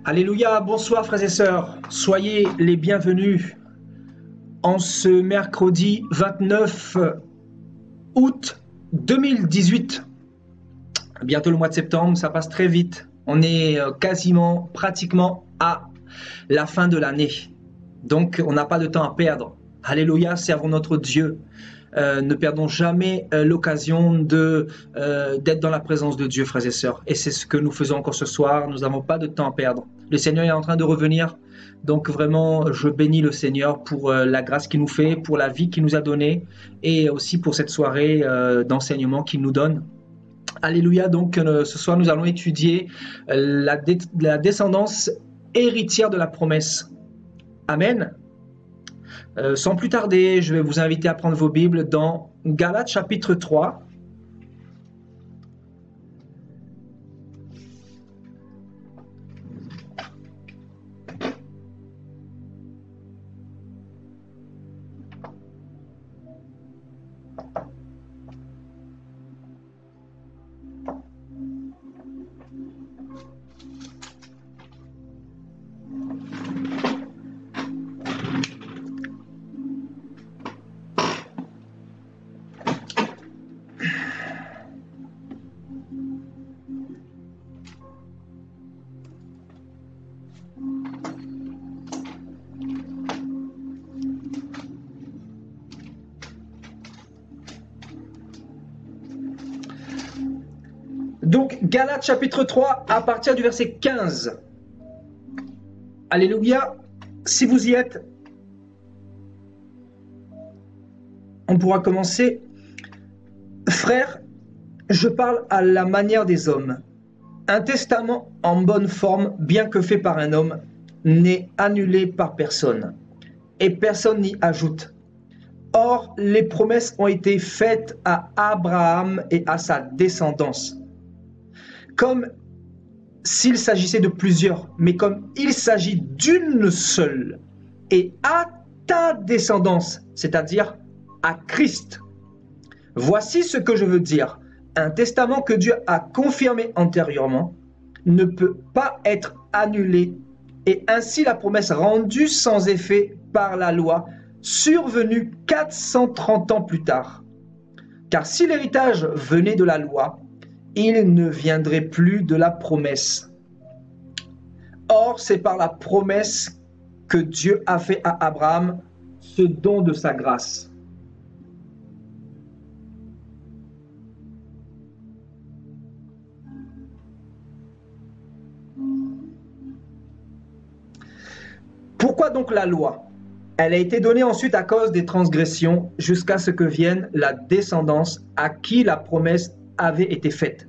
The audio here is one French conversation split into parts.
Alléluia, bonsoir frères et sœurs, soyez les bienvenus en ce mercredi 29 août 2018. Bientôt le mois de septembre, ça passe très vite. On est quasiment, pratiquement à la fin de l'année. Donc on n'a pas de temps à perdre. Alléluia, servons notre Dieu. Ne perdons jamais l'occasion d'être dans la présence de Dieu, frères et sœurs. Et c'est ce que nous faisons encore ce soir. Nous n'avons pas de temps à perdre. Le Seigneur est en train de revenir. Donc vraiment, je bénis le Seigneur pour la grâce qu'il nous fait, pour la vie qu'il nous a donnée et aussi pour cette soirée d'enseignement qu'il nous donne. Alléluia. Donc ce soir, nous allons étudier la descendance héritière de la promesse. Amen. Sans plus tarder, je vais vous inviter à prendre vos Bibles dans Galates chapitre 3. Donc, Galates chapitre 3, à partir du verset 15. Alléluia. Si vous y êtes, on pourra commencer. Frères, je parle à la manière des hommes. Un testament en bonne forme, bien que fait par un homme, n'est annulé par personne, et personne n'y ajoute. Or, les promesses ont été faites à Abraham et à sa descendance, comme s'il s'agissait de plusieurs, mais comme il s'agit d'une seule, et à ta descendance, c'est-à-dire à Christ. Voici ce que je veux dire. Un testament que Dieu a confirmé antérieurement ne peut pas être annulé, et ainsi la promesse rendue sans effet par la loi, survenue 430 ans plus tard. Car si l'héritage venait de la loi, il ne viendrait plus de la promesse. Or, c'est par la promesse que Dieu a fait à Abraham ce don de sa grâce. Pourquoi donc la loi? Elle a été donnée ensuite à cause des transgressions jusqu'à ce que vienne la descendance à qui la promesse avait été faite.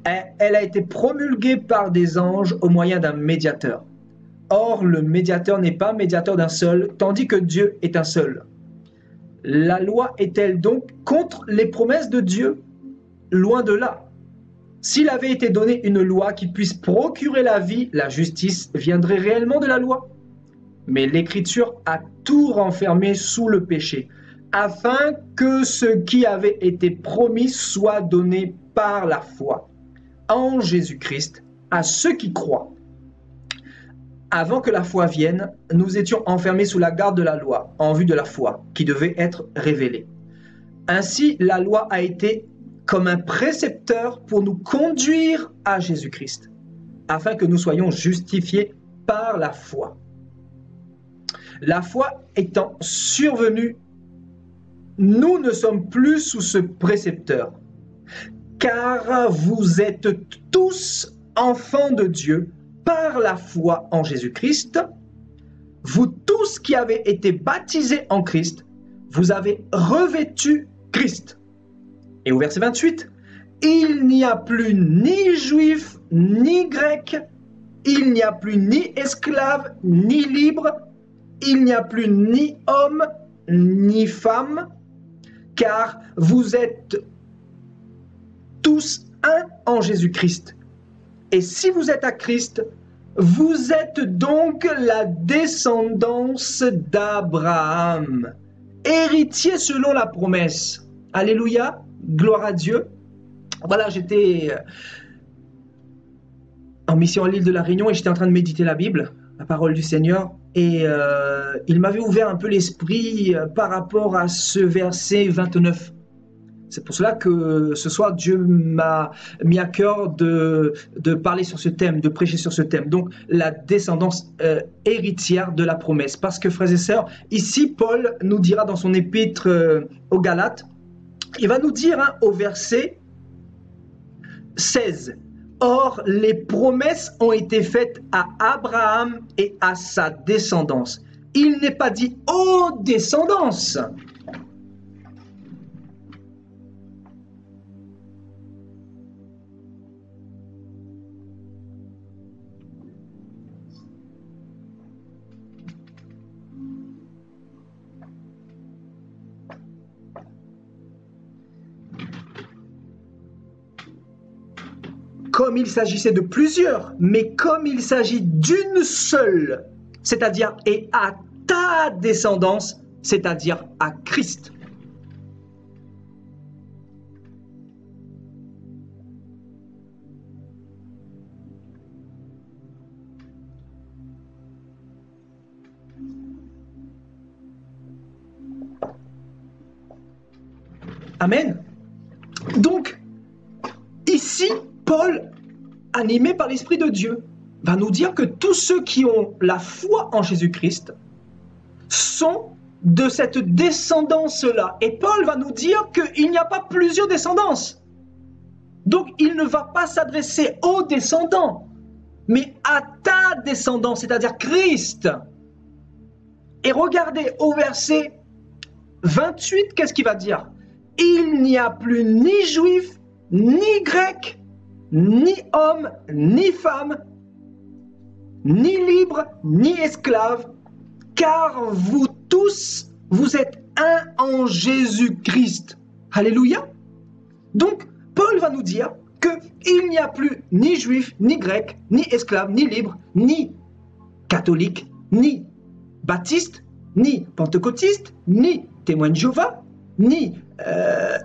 Elle a été promulguée par des anges au moyen d'un médiateur. Or, le médiateur n'est pas médiateur d'un seul, tandis que Dieu est un seul. La loi est-elle donc contre les promesses de Dieu? Loin de là. S'il avait été donné une loi qui puisse procurer la vie, la justice viendrait réellement de la loi. Mais l'Écriture a tout renfermé sous le péché, afin que ce qui avait été promis soit donné par la foi en Jésus-Christ à ceux qui croient. Avant que la foi vienne, nous étions enfermés sous la garde de la loi, en vue de la foi, qui devait être révélée. Ainsi, la loi a été comme un précepteur pour nous conduire à Jésus-Christ, afin que nous soyons justifiés par la foi. La foi étant survenue, nous ne sommes plus sous ce précepteur, car vous êtes tous enfants de Dieu par la foi en Jésus-Christ. Vous tous qui avez été baptisés en Christ, vous avez revêtu Christ. Et au verset 28, il n'y a plus ni juif ni grec, il n'y a plus ni esclave ni libre, il n'y a plus ni homme ni femme, car vous êtes tous un en Jésus-Christ. Et si vous êtes à Christ, vous êtes donc la descendance d'Abraham, héritier selon la promesse. Alléluia, gloire à Dieu. Voilà, j'étais en mission à l'île de la Réunion et j'étais en train de méditer la Bible, la parole du Seigneur, et il m'avait ouvert un peu l'esprit par rapport à ce verset 29. C'est pour cela que ce soir, Dieu m'a mis à cœur de parler sur ce thème, de prêcher sur ce thème. Donc, la descendance héritière de la promesse. Parce que, frères et sœurs, ici, Paul nous dira dans son épître aux Galates, il va nous dire au verset 16, « Or, les promesses ont été faites à Abraham et à sa descendance. Il n'est pas dit « aux descendances ». Comme il s'agissait de plusieurs, mais comme il s'agit d'une seule, c'est-à-dire et à ta descendance, c'est-à-dire à Christ. Amen. Donc, ici, Paul, animé par l'Esprit de Dieu, va nous dire que tous ceux qui ont la foi en Jésus-Christ sont de cette descendance-là. Et Paul va nous dire qu'il n'y a pas plusieurs descendances. Donc, il ne va pas s'adresser aux descendants, mais à ta descendance, c'est-à-dire Christ. Et regardez au verset 28, qu'est-ce qu'il va dire? Il n'y a plus ni juif, ni grec, ni homme, ni femme, ni libre, ni esclave, car vous tous, vous êtes un en Jésus-Christ. Alléluia. Donc, Paul va nous dire qu'il n'y a plus ni juif, ni grec, ni esclave, ni libre, ni catholique, ni baptiste, ni pentecôtiste, ni témoin de Jéhovah, ni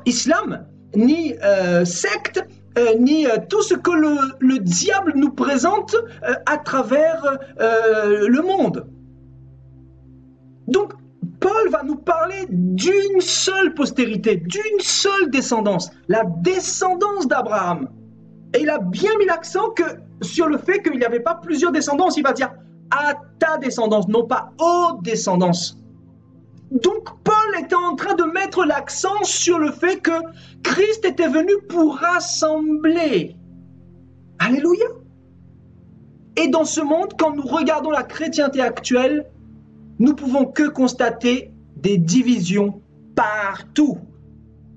islam, ni secte, ni tout ce que le diable nous présente à travers le monde. Donc, Paul va nous parler d'une seule postérité, d'une seule descendance, la descendance d'Abraham. Et il a bien mis l'accent sur le fait qu'il n'y avait pas plusieurs descendances. Il va dire à ta descendance, non pas aux descendances. Donc, Paul était en train de mettre l'accent sur le fait que Christ était venu pour rassembler. Alléluia. Et dans ce monde, quand nous regardons la chrétienté actuelle, nous pouvons que constater des divisions partout.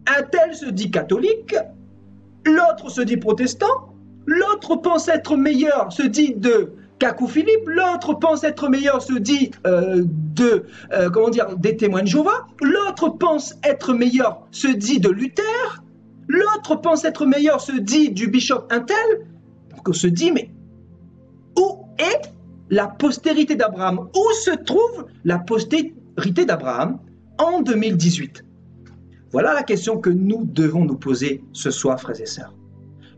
Un tel se dit catholique, l'autre se dit protestant, l'autre pense être meilleur, se dit de Cacou Philippe, l'autre pense être meilleur, se dit des témoins de Jéhovah, l'autre pense être meilleur, se dit de Luther, l'autre pense être meilleur, se dit du bishop Intel. Donc on se dit, mais où est la postérité d'Abraham? Où se trouve la postérité d'Abraham en 2018? Voilà la question que nous devons nous poser ce soir, frères et sœurs.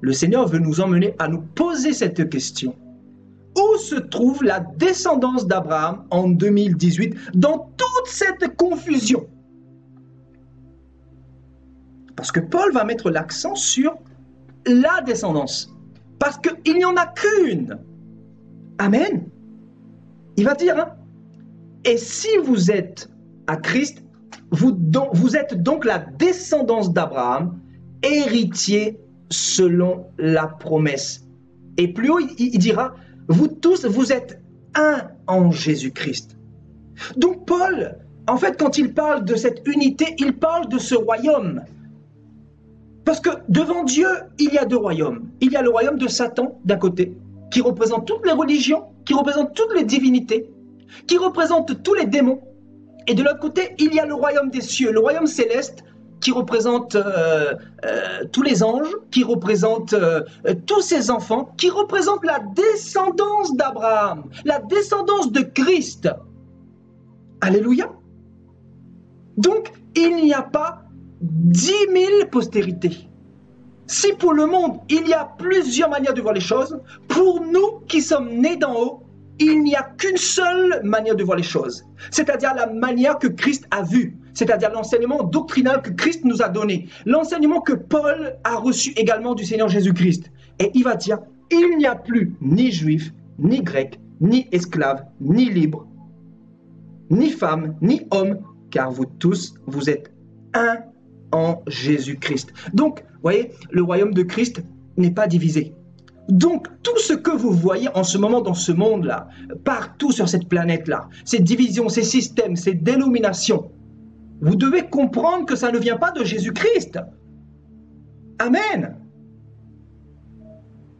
Le Seigneur veut nous emmener à nous poser cette question. Où se trouve la descendance d'Abraham en 2018 dans toute cette confusion? Parce que Paul va mettre l'accent sur la descendance. Parce qu'il n'y en a qu'une. Amen. Il va dire, et si vous êtes à Christ, vous êtes donc la descendance d'Abraham, héritier selon la promesse. Et plus haut, il dira, vous tous, vous êtes un en Jésus-Christ. Donc Paul, en fait, quand il parle de cette unité, il parle de ce royaume. Parce que devant Dieu, il y a deux royaumes. Il y a le royaume de Satan, d'un côté, qui représente toutes les religions, qui représente toutes les divinités, qui représente tous les démons. Et de l'autre côté, il y a le royaume des cieux, le royaume céleste, qui représente tous les anges, qui représente tous ses enfants, qui représente la descendance d'Abraham, la descendance de Christ. Alléluia. Donc, il n'y a pas 10 000 postérités. Si pour le monde, il y a plusieurs manières de voir les choses, pour nous qui sommes nés d'en haut, il n'y a qu'une seule manière de voir les choses, c'est-à-dire la manière que Christ a vue, c'est-à-dire l'enseignement doctrinal que Christ nous a donné, l'enseignement que Paul a reçu également du Seigneur Jésus-Christ. Et il va dire, il n'y a plus ni juif, ni grec, ni esclave, ni libre, ni femme, ni homme, car vous tous, vous êtes un en Jésus-Christ. Donc, vous voyez, le royaume de Christ n'est pas divisé. Donc, tout ce que vous voyez en ce moment dans ce monde-là, partout sur cette planète-là, ces divisions, ces systèmes, ces dénominations, vous devez comprendre que ça ne vient pas de Jésus-Christ. Amen.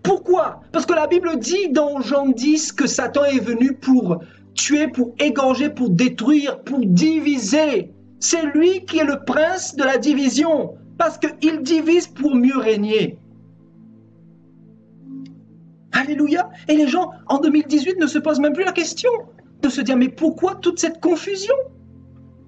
Pourquoi? Parce que la Bible dit dans Jean 10 que Satan est venu pour tuer, pour égorger, pour détruire, pour diviser. C'est lui qui est le prince de la division, parce qu'il divise pour mieux régner. Alléluia. Et les gens, en 2018, ne se posent même plus la question de se dire, mais pourquoi toute cette confusion?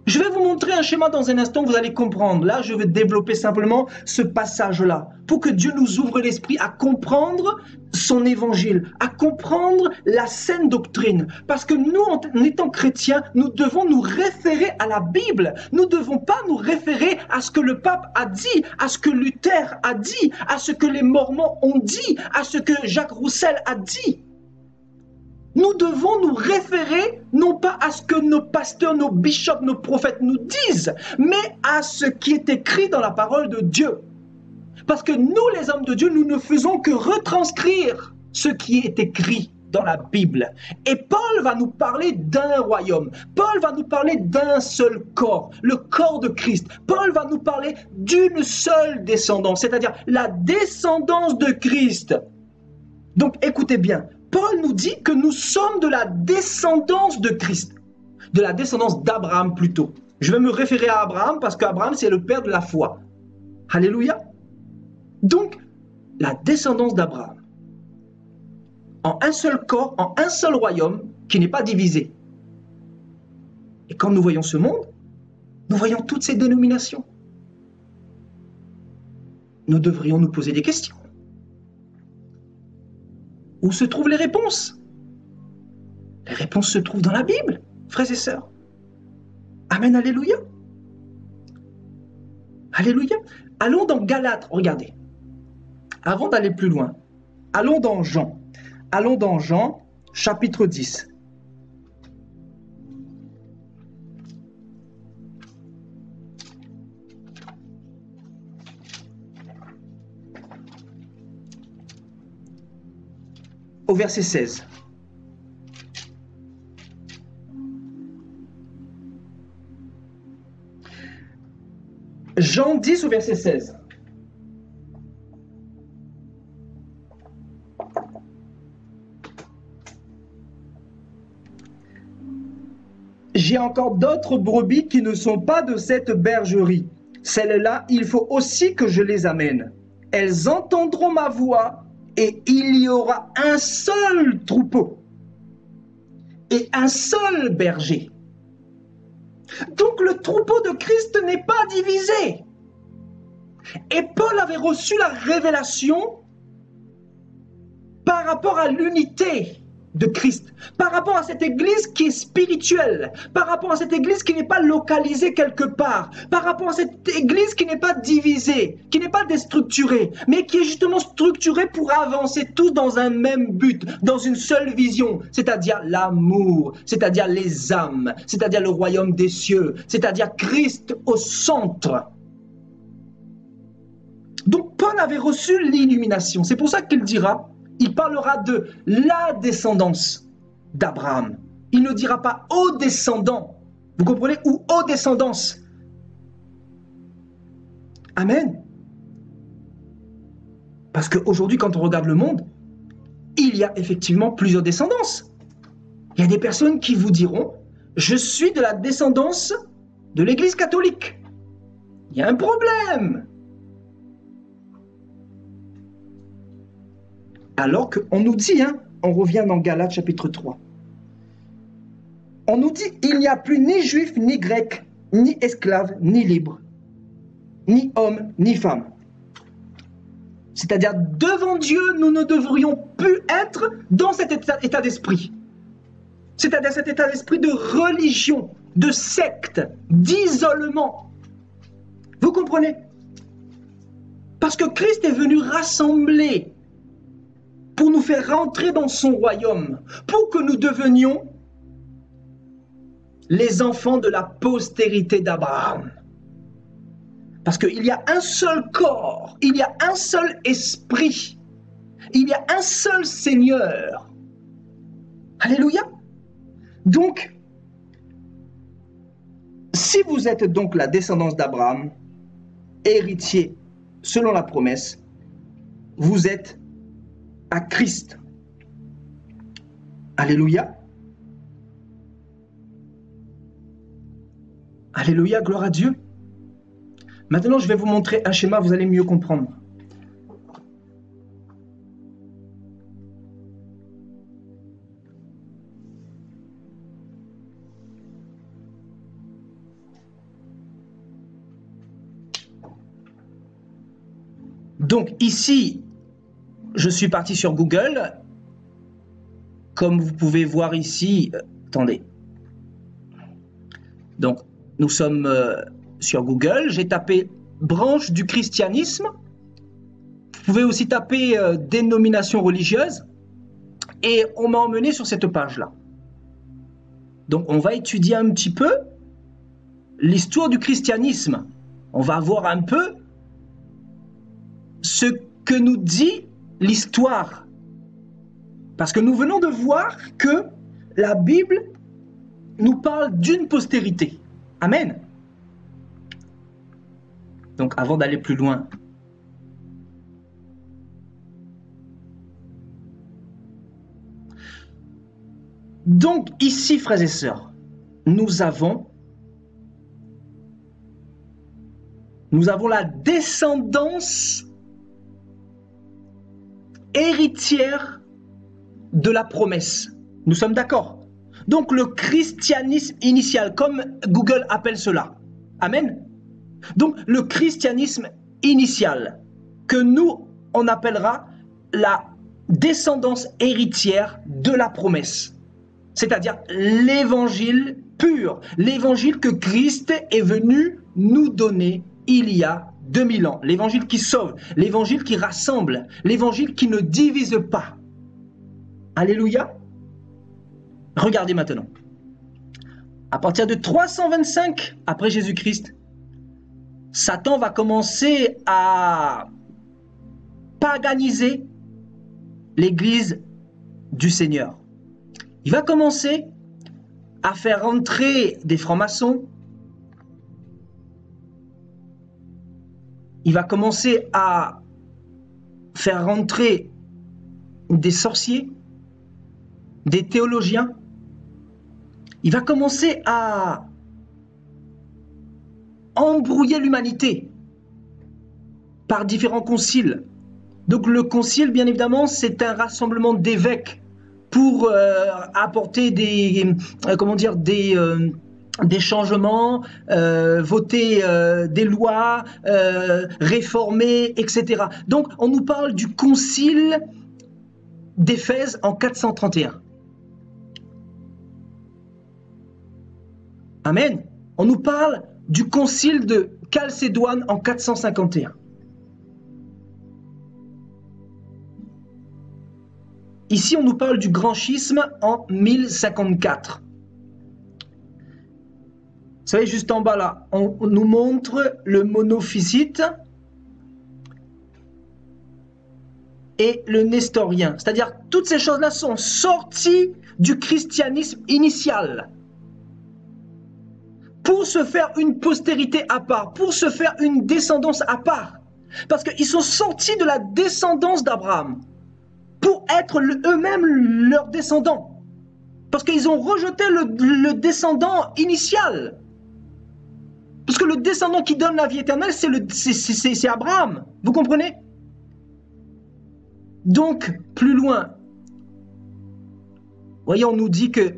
Je vais vous montrer un schéma dans un instant, vous allez comprendre. Là, je vais développer simplement ce passage-là pour que Dieu nous ouvre l'esprit à comprendre son évangile, à comprendre la saine doctrine. Parce que nous, en étant chrétiens, nous devons nous référer à la Bible. Nous ne devons pas nous référer à ce que le pape a dit, à ce que Luther a dit, à ce que les Mormons ont dit, à ce que Jacques Roussel a dit. Nous devons nous référer non pas à ce que nos pasteurs, nos bishops, nos prophètes nous disent, mais à ce qui est écrit dans la parole de Dieu. Parce que nous, les hommes de Dieu, nous ne faisons que retranscrire ce qui est écrit dans la Bible. Et Paul va nous parler d'un royaume. Paul va nous parler d'un seul corps, le corps de Christ. Paul va nous parler d'une seule descendance, c'est-à-dire la descendance de Christ. Donc écoutez bien. Paul nous dit que nous sommes de la descendance de Christ, de la descendance d'Abraham plutôt. Je vais me référer à Abraham parce qu'Abraham, c'est le père de la foi. Alléluia. Donc, la descendance d'Abraham, en un seul corps, en un seul royaume, qui n'est pas divisé. Et quand nous voyons ce monde, nous voyons toutes ces dénominations. Nous devrions nous poser des questions. Où se trouvent les réponses? Les réponses se trouvent dans la Bible, frères et sœurs. Amen, alléluia. Alléluia. Allons dans Galates, regardez. Avant d'aller plus loin, allons dans Jean. Allons dans Jean, chapitre 10. Au verset 16. Jean 10 au verset 16. J'ai encore d'autres brebis qui ne sont pas de cette bergerie. Celles-là, il faut aussi que je les amène. Elles entendront ma voix et il y aura un seul troupeau et un seul berger. Donc le troupeau de Christ n'est pas divisé. Et Paul avait reçu la révélation par rapport à l'unité de Christ, par rapport à cette église qui est spirituelle, par rapport à cette église qui n'est pas localisée quelque part, par rapport à cette église qui n'est pas divisée, qui n'est pas déstructurée, mais qui est justement structurée pour avancer tous dans un même but, dans une seule vision, c'est-à-dire l'amour, c'est-à-dire les âmes, c'est-à-dire le royaume des cieux, c'est-à-dire Christ au centre. Donc Paul avait reçu l'illumination, c'est pour ça qu'il dira, il parlera de la descendance d'Abraham. Il ne dira pas aux descendants. Vous comprenez? Ou aux descendances. Amen. Parce qu'aujourd'hui, quand on regarde le monde, il y a effectivement plusieurs descendances. Il y a des personnes qui vous diront, je suis de la descendance de l'Église catholique. Il y a un problème. Alors qu'on nous dit, on revient dans Galates chapitre 3, on nous dit, il n'y a plus ni juif, ni grec, ni esclave, ni libre, ni homme, ni femme. C'est-à-dire, devant Dieu, nous ne devrions plus être dans cet état d'esprit. C'est-à-dire cet état d'esprit de religion, de secte, d'isolement. Vous comprenez? Parce que Christ est venu rassembler pour nous faire rentrer dans son royaume, pour que nous devenions les enfants de la postérité d'Abraham. Parce qu'il y a un seul corps, il y a un seul esprit, il y a un seul Seigneur. Alléluia. Donc, si vous êtes donc la descendance d'Abraham, héritier selon la promesse, vous êtes à Christ. Alléluia. Alléluia, gloire à Dieu. Maintenant, je vais vous montrer un schéma, vous allez mieux comprendre. Donc ici, je suis parti sur Google. Comme vous pouvez voir ici, attendez. Donc, nous sommes sur Google. J'ai tapé branche du christianisme. Vous pouvez aussi taper dénomination religieuse. Et on m'a emmené sur cette page-là. Donc, on va étudier un petit peu l'histoire du christianisme. On va voir un peu ce que nous dit l'histoire. Parce que nous venons de voir que la Bible nous parle d'une postérité. Amen. Donc avant d'aller plus loin, donc ici, frères et sœurs, nous avons la descendance héritière de la promesse. Nous sommes d'accord? Donc le christianisme initial, comme Google appelle cela. Amen. Donc le christianisme initial, que nous, on appellera la descendance héritière de la promesse. C'est-à-dire l'évangile pur, l'évangile que Christ est venu nous donner il y a 2000 ans. L'évangile qui sauve, l'évangile qui rassemble, l'évangile qui ne divise pas. Alléluia. Regardez maintenant. À partir de 325 après Jésus-Christ, Satan va commencer à paganiser l'église du Seigneur. Il va commencer à faire rentrer des francs-maçons. Il va commencer à faire rentrer des sorciers, des théologiens. Il va commencer à embrouiller l'humanité par différents conciles. Donc le concile, bien évidemment, c'est un rassemblement d'évêques pour apporter des changements, voter des lois, réformer, etc. Donc on nous parle du concile d'Éphèse en 431. Amen. On nous parle du concile de Chalcédoine en 451. Ici, on nous parle du grand schisme en 1054. Vous savez, juste en bas là, on nous montre le monophysite et le nestorien. C'est-à-dire, toutes ces choses-là sont sorties du christianisme initial pour se faire une postérité à part, pour se faire une descendance à part. Parce qu'ils sont sortis de la descendance d'Abraham pour être eux-mêmes leurs descendants. Parce qu'ils ont rejeté le descendant initial. Parce que le descendant qui donne la vie éternelle, c'est Abraham. Vous comprenez? Donc, plus loin, voyez, on nous dit que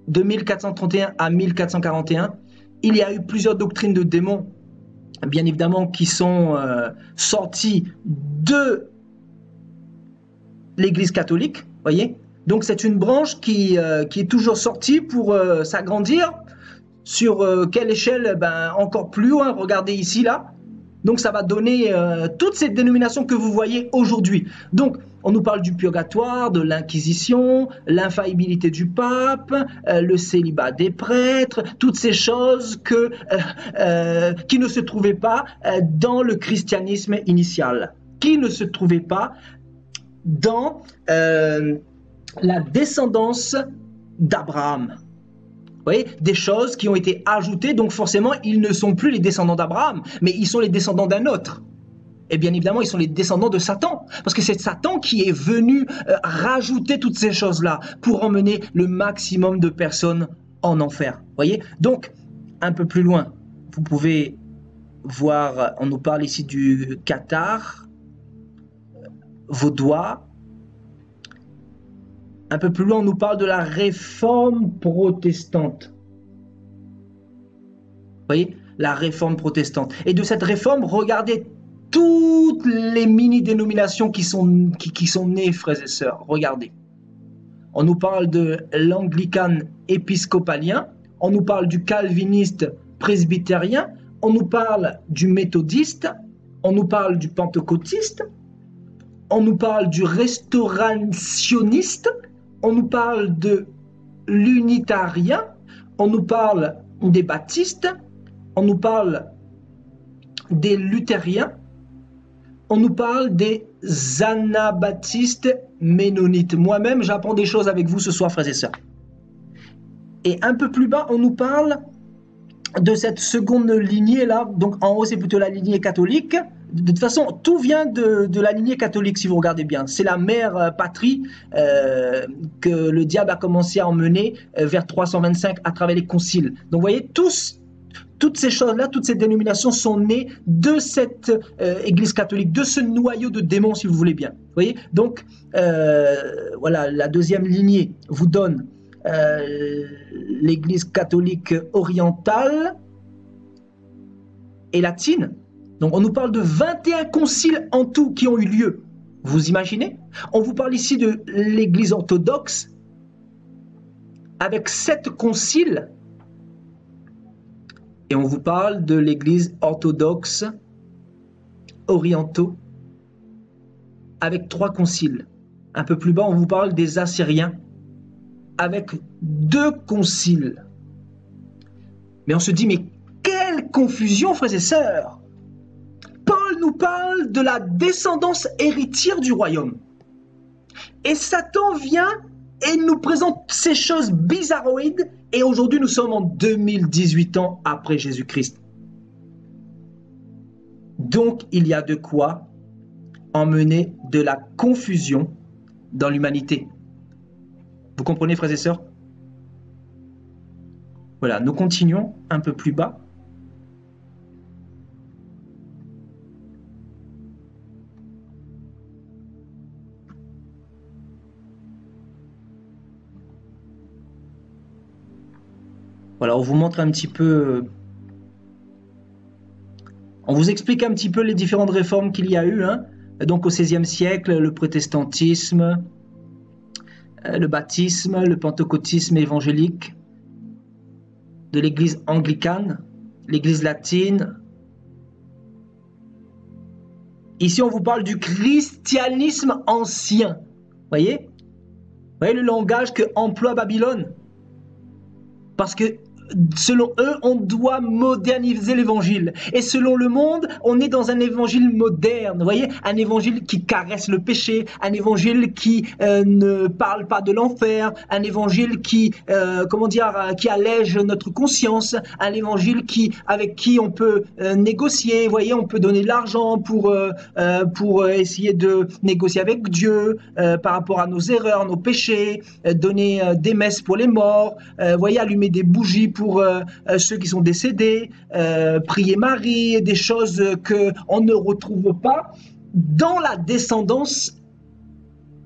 de 1431 à 1441, il y a eu plusieurs doctrines de démons, bien évidemment, qui sont sorties de l'Église catholique, voyez. Donc c'est une branche qui est toujours sortie pour s'agrandir. Sur quelle échelle? Ben, encore plus loin, regardez ici, là. Donc ça va donner toutes ces dénominations que vous voyez aujourd'hui. Donc on nous parle du purgatoire, de l'inquisition, l'infaillibilité du pape, le célibat des prêtres, toutes ces choses qui ne se trouvaient pas dans le christianisme initial, qui ne se trouvaient pas dans la descendance d'Abraham. Vous voyez, des choses qui ont été ajoutées, donc forcément, ils ne sont plus les descendants d'Abraham, mais ils sont les descendants d'un autre. Et bien évidemment, ils sont les descendants de Satan, parce que c'est Satan qui est venu rajouter toutes ces choses-là pour emmener le maximum de personnes en enfer. Vous voyez? Donc, un peu plus loin, vous pouvez voir, on nous parle ici du cathare, vaudois. Un peu plus loin, on nous parle de la réforme protestante. Vous voyez, la réforme protestante. Et de cette réforme, regardez toutes les mini-dénominations qui sont nées, frères et sœurs. Regardez. On nous parle de l'anglican épiscopalien, on nous parle du calviniste presbytérien, on nous parle du méthodiste, on nous parle du pentecôtiste, on nous parle du restaurationniste, on nous parle de l'unitarien, on nous parle des baptistes, on nous parle des luthériens, on nous parle des anabaptistes ménonites. Moi-même, j'apprends des choses avec vous ce soir, frères et sœurs. Et un peu plus bas, on nous parle de cette seconde lignée-là. Donc en haut, c'est plutôt la lignée catholique. De toute façon, tout vient de la lignée catholique, si vous regardez bien. C'est la mère patrie que le diable a commencé à emmener vers 325 à travers les conciles. Donc vous voyez, toutes ces choses-là, toutes ces dénominations sont nées de cette église catholique, de ce noyau de démons, si vous voulez bien. Vous voyez, donc voilà, la deuxième lignée vous donne l'église catholique orientale et latine. Donc on nous parle de 21 conciles en tout qui ont eu lieu. Vous imaginez? On vous parle ici de l'église orthodoxe avec 7 conciles. Et on vous parle de l'église orthodoxe orientaux avec 3 conciles. Un peu plus bas, on vous parle des Assyriens avec 2 conciles. Mais on se dit, mais quelle confusion, frères et sœurs! Paul nous parle de la descendance héritière du royaume. Et Satan vient et nous présente ces choses bizarroïdes. Et aujourd'hui, nous sommes en 2018 ans après Jésus-Christ. Donc, il y a de quoi emmener de la confusion dans l'humanité. Vous comprenez, frères et sœurs? Voilà, nous continuons un peu plus bas. Voilà, on vous montre un petit peu, on vous explique un petit peu les différentes réformes qu'il y a eu. Hein. Donc au XVIe siècle, le protestantisme, le baptisme, le pentecôtisme évangélique, de l'église anglicane, l'église latine. Ici, on vous parle du christianisme ancien. Voyez le langage que emploie Babylone? Parce que selon eux, on doit moderniser l'évangile. Et selon le monde, on est dans un évangile moderne. Vous voyez, un évangile qui caresse le péché, un évangile qui ne parle pas de l'enfer, un évangile qui, qui allège notre conscience, un évangile avec qui on peut négocier. Vous voyez, on peut donner de l'argent pour essayer de négocier avec Dieu par rapport à nos erreurs, nos péchés, donner des messes pour les morts, vous voyez, allumer des bougies pour ceux qui sont décédés, prier Marie, des choses qu'on ne retrouve pas dans la descendance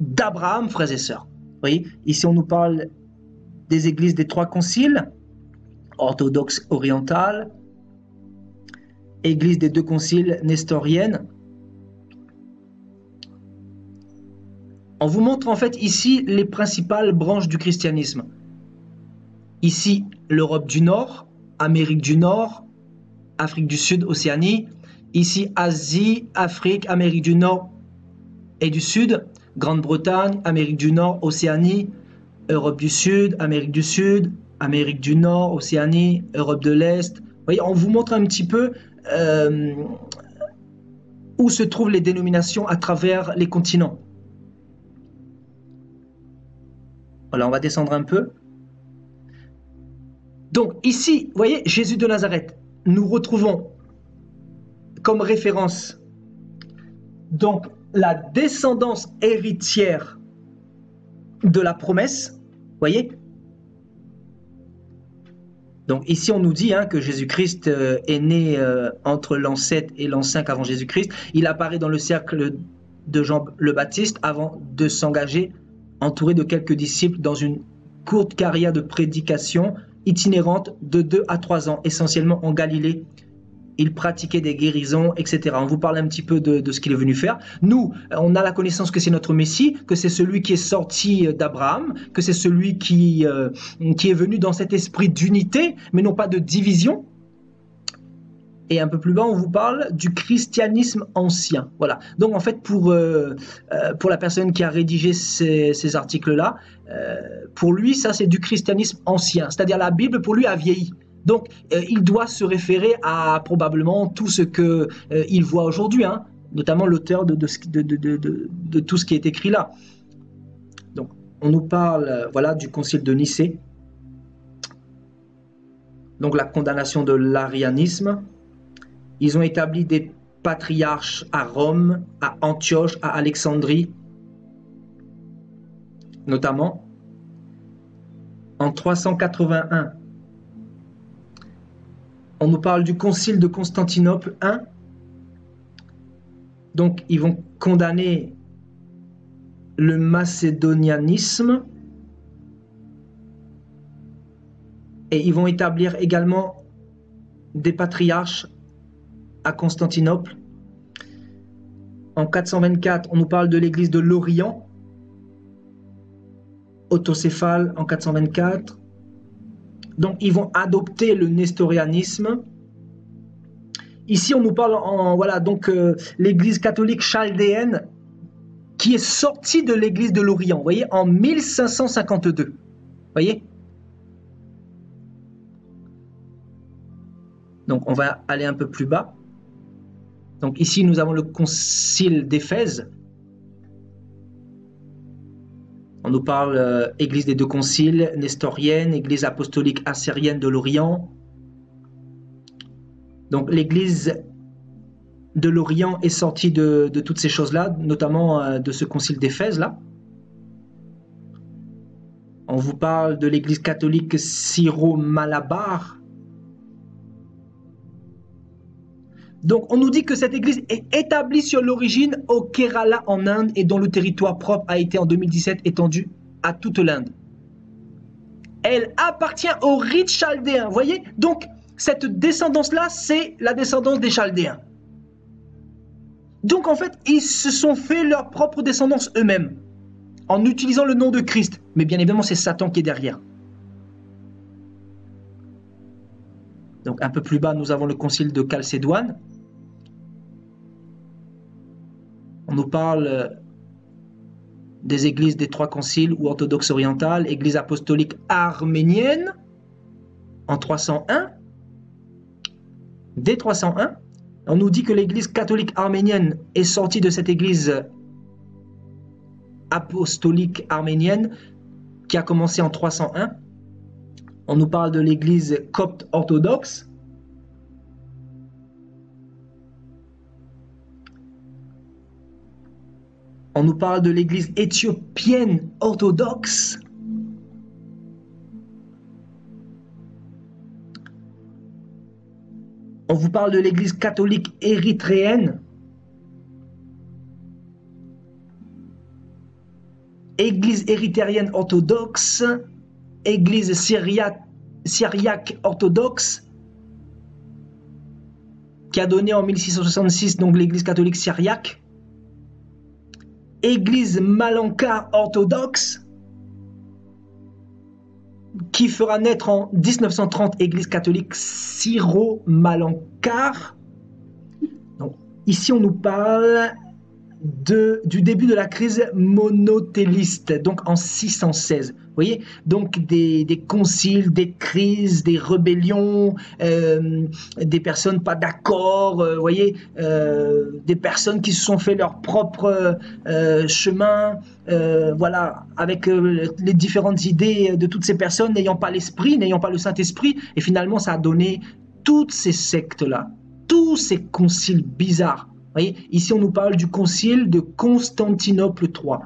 d'Abraham, frères et sœurs. Vous voyez, ici on nous parle des églises des 3 conciles, orthodoxe orientale, église des 2 conciles nestoriennes. On vous montre en fait ici les principales branches du christianisme. Ici, l'Europe du Nord, Amérique du Nord, Afrique du Sud, Océanie. Ici, Asie, Afrique, Amérique du Nord et du Sud, Grande-Bretagne, Amérique du Nord, Océanie, Europe du Sud, Amérique du Nord, Océanie, Europe de l'Est. Vous voyez, on vous montre un petit peu où se trouvent les dénominations à travers les continents. Voilà, on va descendre un peu. Donc ici, vous voyez, Jésus de Nazareth, nous retrouvons comme référence donc la descendance héritière de la promesse, vous voyez. Donc ici on nous dit que Jésus-Christ est né entre l'an 7 et l'an 5 avant Jésus-Christ. Il apparaît dans le cercle de Jean le Baptiste avant de s'engager, entouré de quelques disciples, dans une courte carrière de prédication itinérante de 2 à 3 ans, essentiellement en Galilée. Il pratiquait des guérisons, etc. On vous parle un petit peu de ce qu'il est venu faire. Nous, on a la connaissance que c'est notre Messie, que c'est celui qui est sorti d'Abraham, que c'est celui qui est venu dans cet esprit d'unité, mais non pas de division. Et un peu plus bas, on vous parle du christianisme ancien. Voilà. Donc en fait, pour la personne qui a rédigé ces articles-là, pour lui, ça c'est du christianisme ancien. C'est-à-dire la Bible, pour lui, a vieilli. Donc, il doit se référer à probablement tout ce qu'il voit aujourd'hui, notamment l'auteur de tout ce qui est écrit là. Donc, on nous parle voilà, du concile de Nicée, donc la condamnation de l'arianisme. Ils ont établi des patriarches à Rome, à Antioche, à Alexandrie, notamment. En 381, on nous parle du concile de Constantinople I. Donc, ils vont condamner le macédonianisme et ils vont établir également des patriarches à Constantinople. En 424, on nous parle de l'église de l'Orient, autocéphale en 424. Donc, ils vont adopter le nestorianisme. Ici, on nous parle l'église catholique chaldéenne qui est sortie de l'église de l'Orient, vous voyez, en 1552. Vous voyez? Donc, on va aller un peu plus bas. Donc, ici, nous avons le concile d'Éphèse. On nous parle église des deux conciles, nestorienne, église apostolique assyrienne de l'Orient. Donc l'église de l'Orient est sortie de toutes ces choses-là, notamment de ce concile d'Éphèse là. On vous parle de l'église catholique syro-malabar. Donc on nous dit que cette église est établie sur l'origine au Kerala en Inde et dont le territoire propre a été en 2017 étendu à toute l'Inde. Elle appartient au rite chaldéen, vous voyez? Donc cette descendance-là, c'est la descendance des Chaldéens. Donc en fait, ils se sont fait leur propre descendance eux-mêmes, en utilisant le nom de Christ. Mais bien évidemment, c'est Satan qui est derrière. Donc un peu plus bas, nous avons le concile de Chalcédoine. On nous parle des églises des trois conciles ou orthodoxes orientales, église apostolique arménienne en 301. Dès 301, on nous dit que l'église catholique arménienne est sortie de cette église apostolique arménienne qui a commencé en 301. On nous parle de l'église copte orthodoxe. On nous parle de l'église éthiopienne orthodoxe. On vous parle de l'église catholique érythréenne. Église érythréenne orthodoxe. Église syriaque orthodoxe, qui a donné en 1666 donc l'église catholique syriaque. Église Malankar orthodoxe, qui fera naître en 1930 Église catholique Syro-Malankar. Donc, ici, on nous parle du début de la crise monothéiste, donc en 616. Vous voyez, donc des conciles, des crises, des rébellions, des personnes pas d'accord, vous voyez, des personnes qui se sont fait leur propre chemin, voilà, avec les différentes idées de toutes ces personnes, n'ayant pas l'esprit, n'ayant pas le Saint-Esprit, et finalement ça a donné toutes ces sectes-là, tous ces conciles bizarres. Vous voyez, ici on nous parle du concile de Constantinople III,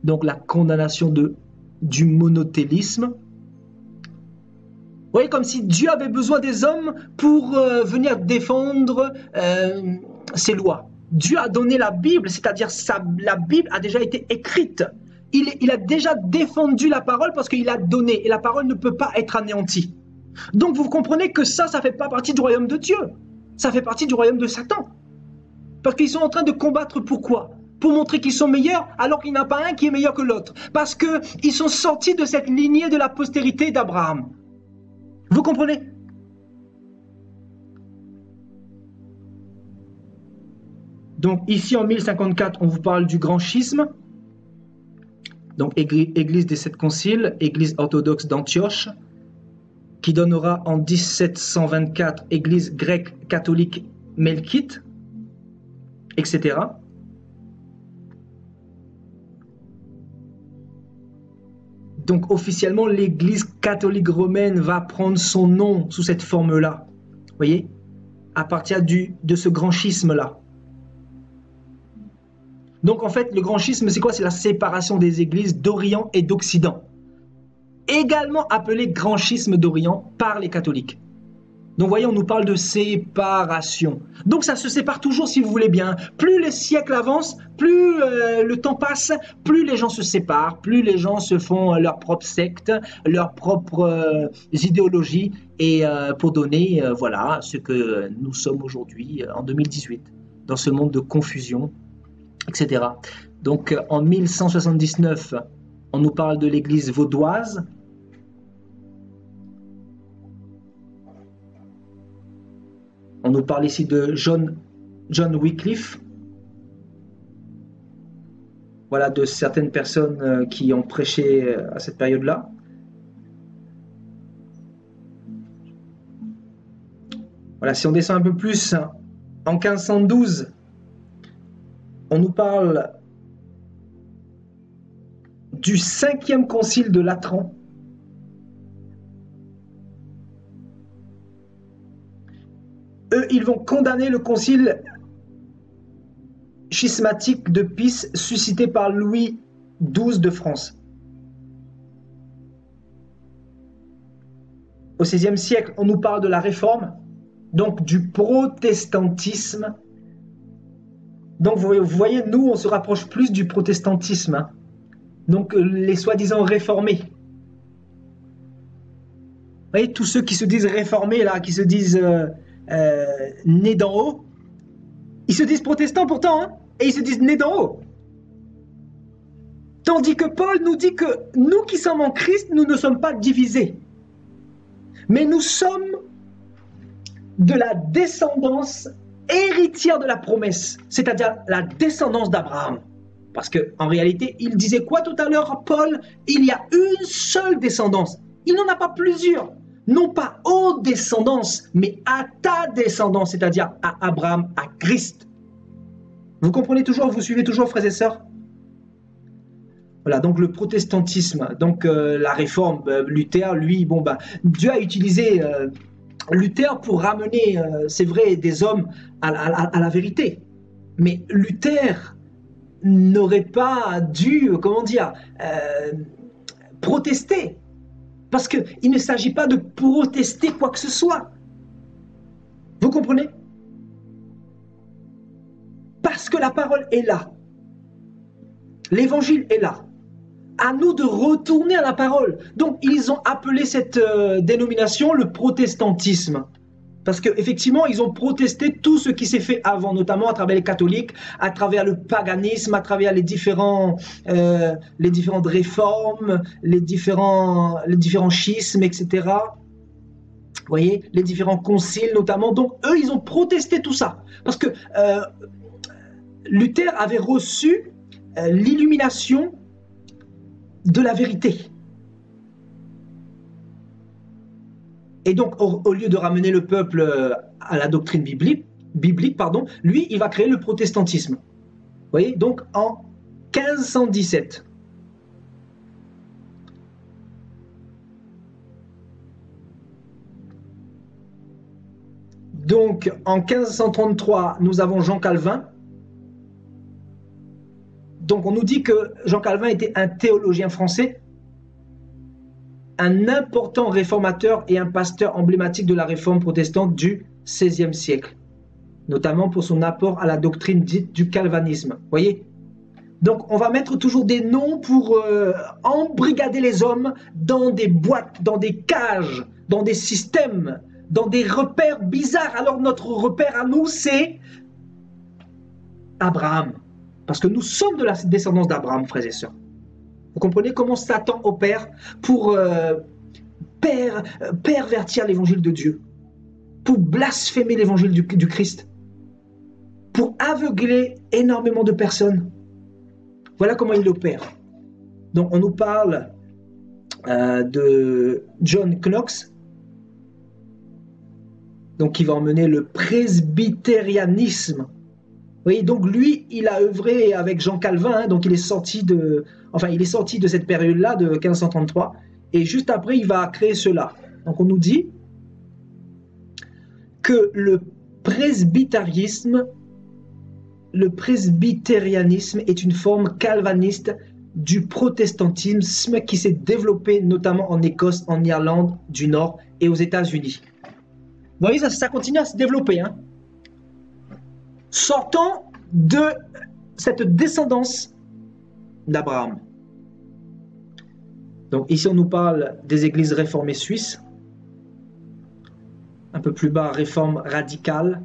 donc la condamnation du monothélisme. Vous voyez, comme si Dieu avait besoin des hommes pour venir défendre ses lois. Dieu a donné la Bible, c'est-à-dire la Bible a déjà été écrite. Il a déjà défendu la parole parce qu'il a donné, et la parole ne peut pas être anéantie. Donc vous comprenez que ça ne fait pas partie du royaume de Dieu, ça fait partie du royaume de Satan. Parce qu'ils sont en train de combattre pourquoi? Pour montrer qu'ils sont meilleurs alors qu'il n'y en a pas un qui est meilleur que l'autre. Parce qu'ils sont sortis de cette lignée de la postérité d'Abraham. Vous comprenez? Donc ici en 1054, on vous parle du grand schisme. Donc église des sept conciles, église orthodoxe d'Antioche, qui donnera en 1724 église grecque catholique melkite, etc. Donc officiellement, l'église catholique romaine va prendre son nom sous cette forme-là. Vous voyez? À partir de ce grand schisme-là. Donc en fait, le grand schisme, c'est quoi? C'est la séparation des églises d'Orient et d'Occident. Également appelé grand schisme d'Orient par les catholiques. Donc vous voyez, on nous parle de séparation. Donc ça se sépare toujours, si vous voulez bien. Plus les siècles avancent, plus le temps passe, plus les gens se séparent, plus les gens se font leur propre secte, leurs propres idéologies, et pour donner voilà, ce que nous sommes aujourd'hui en 2018, dans ce monde de confusion, etc. Donc en 1179, on nous parle de l'église vaudoise. On nous parle ici de John Wycliffe. Voilà, de certaines personnes qui ont prêché à cette période-là. Voilà, si on descend un peu plus, en 1512, on nous parle du 5e concile de Latran. Eux, ils vont condamner le concile schismatique de Pise suscité par Louis XII de France. Au XVIe siècle, on nous parle de la Réforme, donc du protestantisme. Donc vous voyez, nous, on se rapproche plus du protestantisme. Hein. Donc les soi-disant réformés. Vous voyez, tous ceux qui se disent réformés, là, qui se disent nés d'en haut, ils se disent protestants pourtant, hein, et ils se disent nés d'en haut. Tandis que Paul nous dit que nous qui sommes en Christ, nous ne sommes pas divisés. Mais nous sommes de la descendance héritière de la promesse, c'est-à-dire la descendance d'Abraham. Parce qu'en réalité, il disait quoi tout à l'heure, Paul? Il y a une seule descendance. Il n'en a pas plusieurs. Non pas aux descendances, mais à ta descendance, c'est-à-dire à Abraham, à Christ. Vous comprenez toujours, vous suivez toujours, frères et sœurs? Voilà, donc le protestantisme, donc la réforme, Luther, lui, bon, bah, Dieu a utilisé Luther pour ramener, c'est vrai, des hommes à la vérité. Mais Luther n'aurait pas dû, comment dire, protester. Parce qu'il ne s'agit pas de protester quoi que ce soit. Vous comprenez? Parce que la parole est là. L'évangile est là. À nous de retourner à la parole. Donc, ils ont appelé cette dénomination le protestantisme. Parce qu'effectivement, ils ont protesté tout ce qui s'est fait avant, notamment à travers les catholiques, à travers le paganisme, à travers les différentes réformes, les différents schismes, etc. Vous voyez, les différents conciles notamment. Donc, eux, ils ont protesté tout ça. Parce que Luther avait reçu l'illumination de la vérité. Et donc, au lieu de ramener le peuple à la doctrine biblique, lui, il va créer le protestantisme. Vous voyez, donc en 1517. Donc, en 1533, nous avons Jean Calvin. Donc, on nous dit que Jean Calvin était un théologien français, un important réformateur et un pasteur emblématique de la réforme protestante du XVIe siècle, notamment pour son apport à la doctrine dite du calvinisme. Vous voyez? Donc, on va mettre toujours des noms pour embrigader les hommes dans des boîtes, dans des cages, dans des systèmes, dans des repères bizarres. Alors, notre repère à nous, c'est Abraham. Parce que nous sommes de la descendance d'Abraham, frères et sœurs. Vous comprenez comment Satan opère pour pervertir l'évangile de Dieu, pour blasphémer l'évangile du Christ, pour aveugler énormément de personnes. Voilà comment il opère. Donc on nous parle de John Knox, donc qui va emmener le presbytérianisme. Vous voyez, donc lui, il a œuvré avec Jean Calvin, hein, donc il est sorti de cette période-là, de 1533, et juste après, il va créer cela. Donc on nous dit que le presbytérianisme est une forme calvaniste du protestantisme qui s'est développé notamment en Écosse, en Irlande du Nord et aux États-Unis. Vous voyez, ça continue à se développer, hein. Sortant de cette descendance d'Abraham. Donc ici on nous parle des églises réformées suisses. Un peu plus bas, réforme radicale.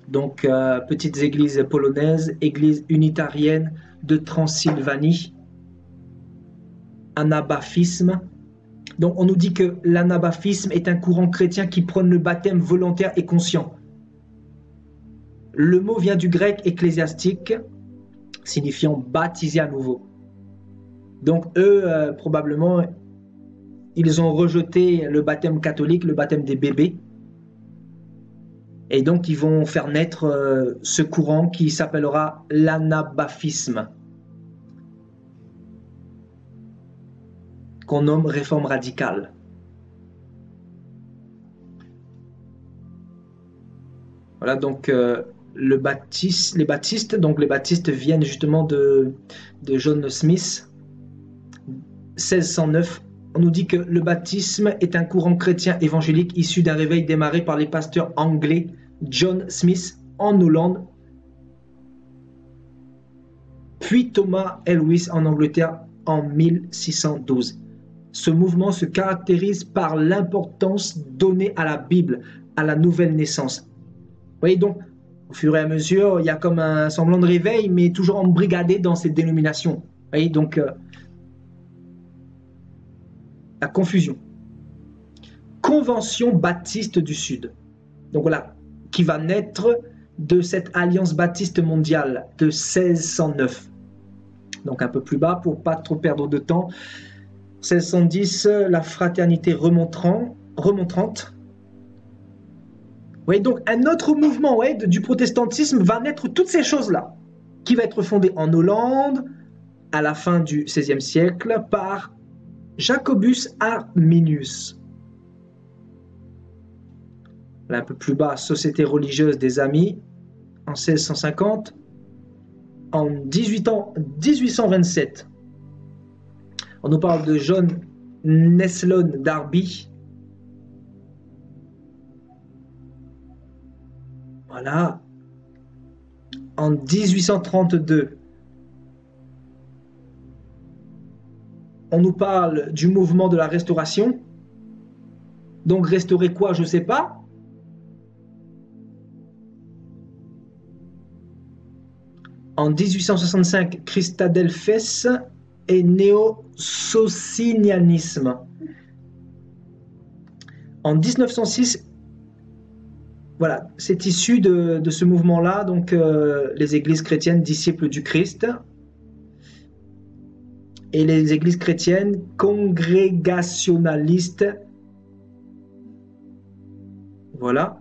Donc petites églises polonaises, églises unitariennes de Transylvanie, anabaphisme. Donc on nous dit que l'anabaphisme est un courant chrétien qui prône le baptême volontaire et conscient. Le mot vient du grec ecclésiastique, signifiant baptiser à nouveau. Donc eux, probablement, ils ont rejeté le baptême catholique, le baptême des bébés. Et donc ils vont faire naître ce courant qui s'appellera l'anabaphisme, qu'on nomme réforme radicale. Voilà, donc les baptistes viennent justement de John Smith, 1609. On nous dit que le baptisme est un courant chrétien évangélique issu d'un réveil démarré par les pasteurs anglais John Smith en Hollande, puis Thomas Elwes en Angleterre en 1612. Ce mouvement se caractérise par l'importance donnée à la Bible, à la nouvelle naissance. Vous voyez donc, au fur et à mesure, il y a comme un semblant de réveil, mais toujours embrigadé dans cette dénomination. Vous voyez donc, la confusion. Convention baptiste du Sud. Donc voilà, qui va naître de cette alliance baptiste mondiale de 1609. Donc un peu plus bas, pour ne pas trop perdre de temps. 1610, la fraternité remontrante. Oui, donc un autre mouvement du protestantisme va naître toutes ces choses-là, qui va être fondé en Hollande à la fin du XVIe siècle par Jacobus Arminius. Là, un peu plus bas, Société religieuse des Amis en 1650. En 1827, on nous parle de John Neslon Darby. Voilà. En 1832, on nous parle du mouvement de la restauration. Donc restaurer quoi, je ne sais pas. En 1865, Christadelphes et néo-socinianisme. En 1906, voilà, c'est issu de ce mouvement-là, donc les églises chrétiennes disciples du Christ et les églises chrétiennes congrégationalistes. Voilà.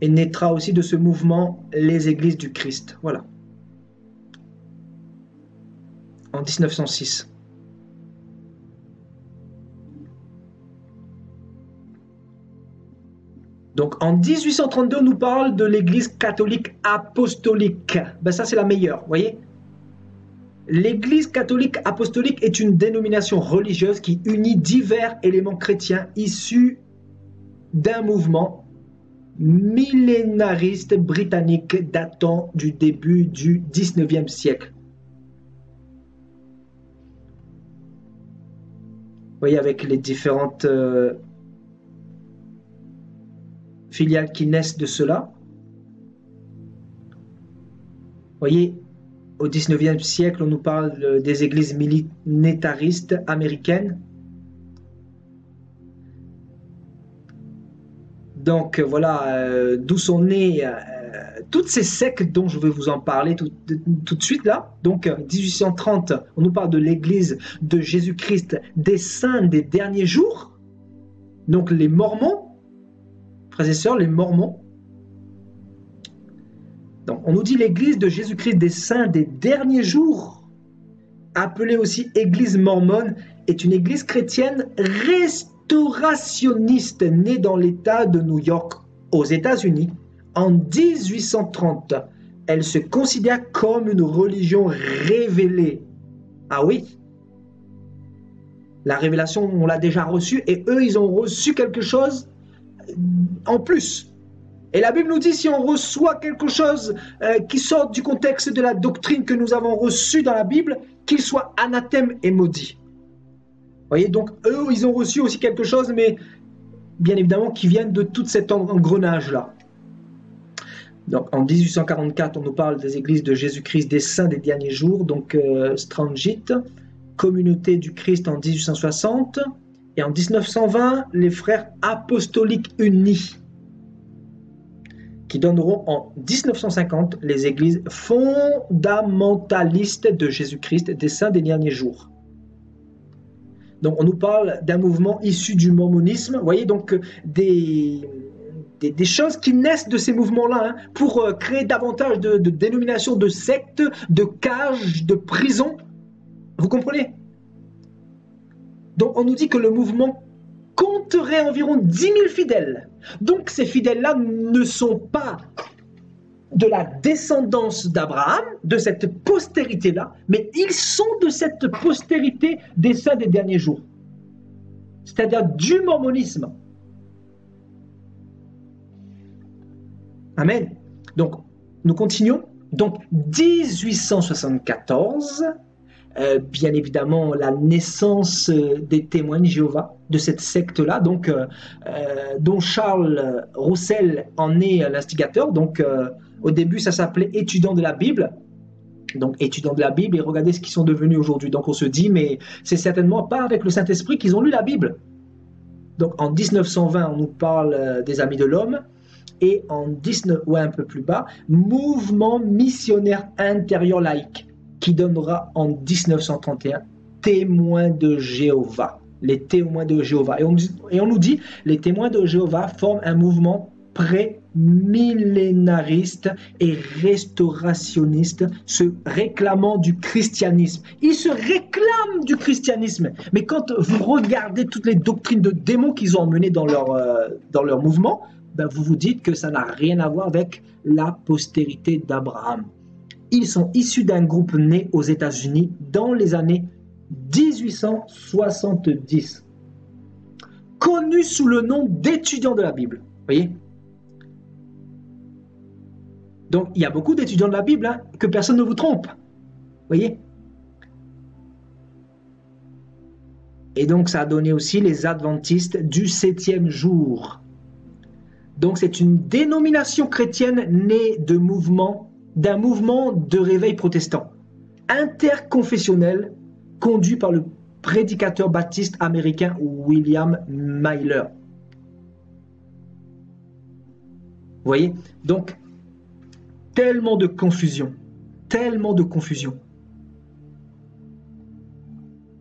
Et naîtra aussi de ce mouvement les églises du Christ. Voilà. En 1906. Donc en 1832, on nous parle de l'église catholique apostolique. Ben ça, c'est la meilleure, vous voyez. L'église catholique apostolique est une dénomination religieuse qui unit divers éléments chrétiens issus d'un mouvement millénariste britannique datant du début du 19e siècle. Vous voyez, avec les différentes filiales qui naissent de cela. Vous voyez, au 19e siècle, on nous parle des églises millénaristes américaines. Donc voilà, d'où sont nées toutes ces sectes dont je vais vous en parler tout de suite là. Donc 1830, on nous parle de l'église de Jésus-Christ des saints des derniers jours. Donc les Mormons, frères et sœurs, les Mormons. Donc on nous dit l'église de Jésus-Christ des saints des derniers jours, appelée aussi église mormone, est une église chrétienne restaurationniste née dans l'État de New York aux États-Unis en 1830. Elle se considère comme une religion révélée. Ah oui, la révélation, on l'a déjà reçue et eux, ils ont reçu quelque chose en plus. Et la Bible nous dit, si on reçoit quelque chose qui sort du contexte de la doctrine que nous avons reçue dans la Bible, qu'il soit anathème et maudit. Vous voyez, donc eux, ils ont reçu aussi quelque chose, mais bien évidemment, qui vient de tout cet engrenage-là. Donc en 1844, on nous parle des églises de Jésus-Christ des saints des derniers jours, donc Strangite, communauté du Christ en 1860, et en 1920, les frères apostoliques unis, qui donneront en 1950 les églises fondamentalistes de Jésus-Christ des saints des derniers jours. Donc on nous parle d'un mouvement issu du mormonisme, vous voyez, donc des choses qui naissent de ces mouvements-là, hein, pour créer davantage de dénominations, de sectes, de cages, de prisons. Vous comprenez? Donc on nous dit que le mouvement compterait environ 10 000 fidèles. Donc ces fidèles-là ne sont pas de la descendance d'Abraham, de cette postérité-là, mais ils sont de cette postérité des saints des derniers jours. C'est-à-dire du mormonisme. Amen. Donc, nous continuons. Donc, 1874, bien évidemment, la naissance des témoins de Jéhovah, de cette secte-là, donc, dont Charles Roussel en est l'instigateur. Donc, au début, ça s'appelait étudiants de la Bible. Donc, étudiants de la Bible, et regardez ce qu'ils sont devenus aujourd'hui. Donc, on se dit, mais c'est certainement pas avec le Saint-Esprit qu'ils ont lu la Bible. Donc, en 1920, on nous parle des Amis de l'Homme. Et en 19, ouais, un peu plus bas, Mouvement missionnaire intérieur laïque, qui donnera en 1931 Témoins de Jéhovah. Les Témoins de Jéhovah. Et on nous dit, les Témoins de Jéhovah forment un mouvement pré-millénariste et restaurationniste, se réclamant du christianisme. Ils se réclament du christianisme. Mais quand vous regardez toutes les doctrines de démons qu'ils ont emmenées dans leur mouvement, ben vous vous dites que ça n'a rien à voir avec la postérité d'Abraham. Ils sont issus d'un groupe né aux États-Unis dans les années 1870, connus sous le nom d'étudiants de la Bible. Vous voyez? Donc, il y a beaucoup d'étudiants de la Bible, hein, que personne ne vous trompe. Vous voyez? Et donc, ça a donné aussi les adventistes du 7e jour. Donc, c'est une dénomination chrétienne née de mouvements d'un mouvement de réveil protestant, interconfessionnel, conduit par le prédicateur baptiste américain William Myler. Vous voyez? Donc, tellement de confusion. Tellement de confusion.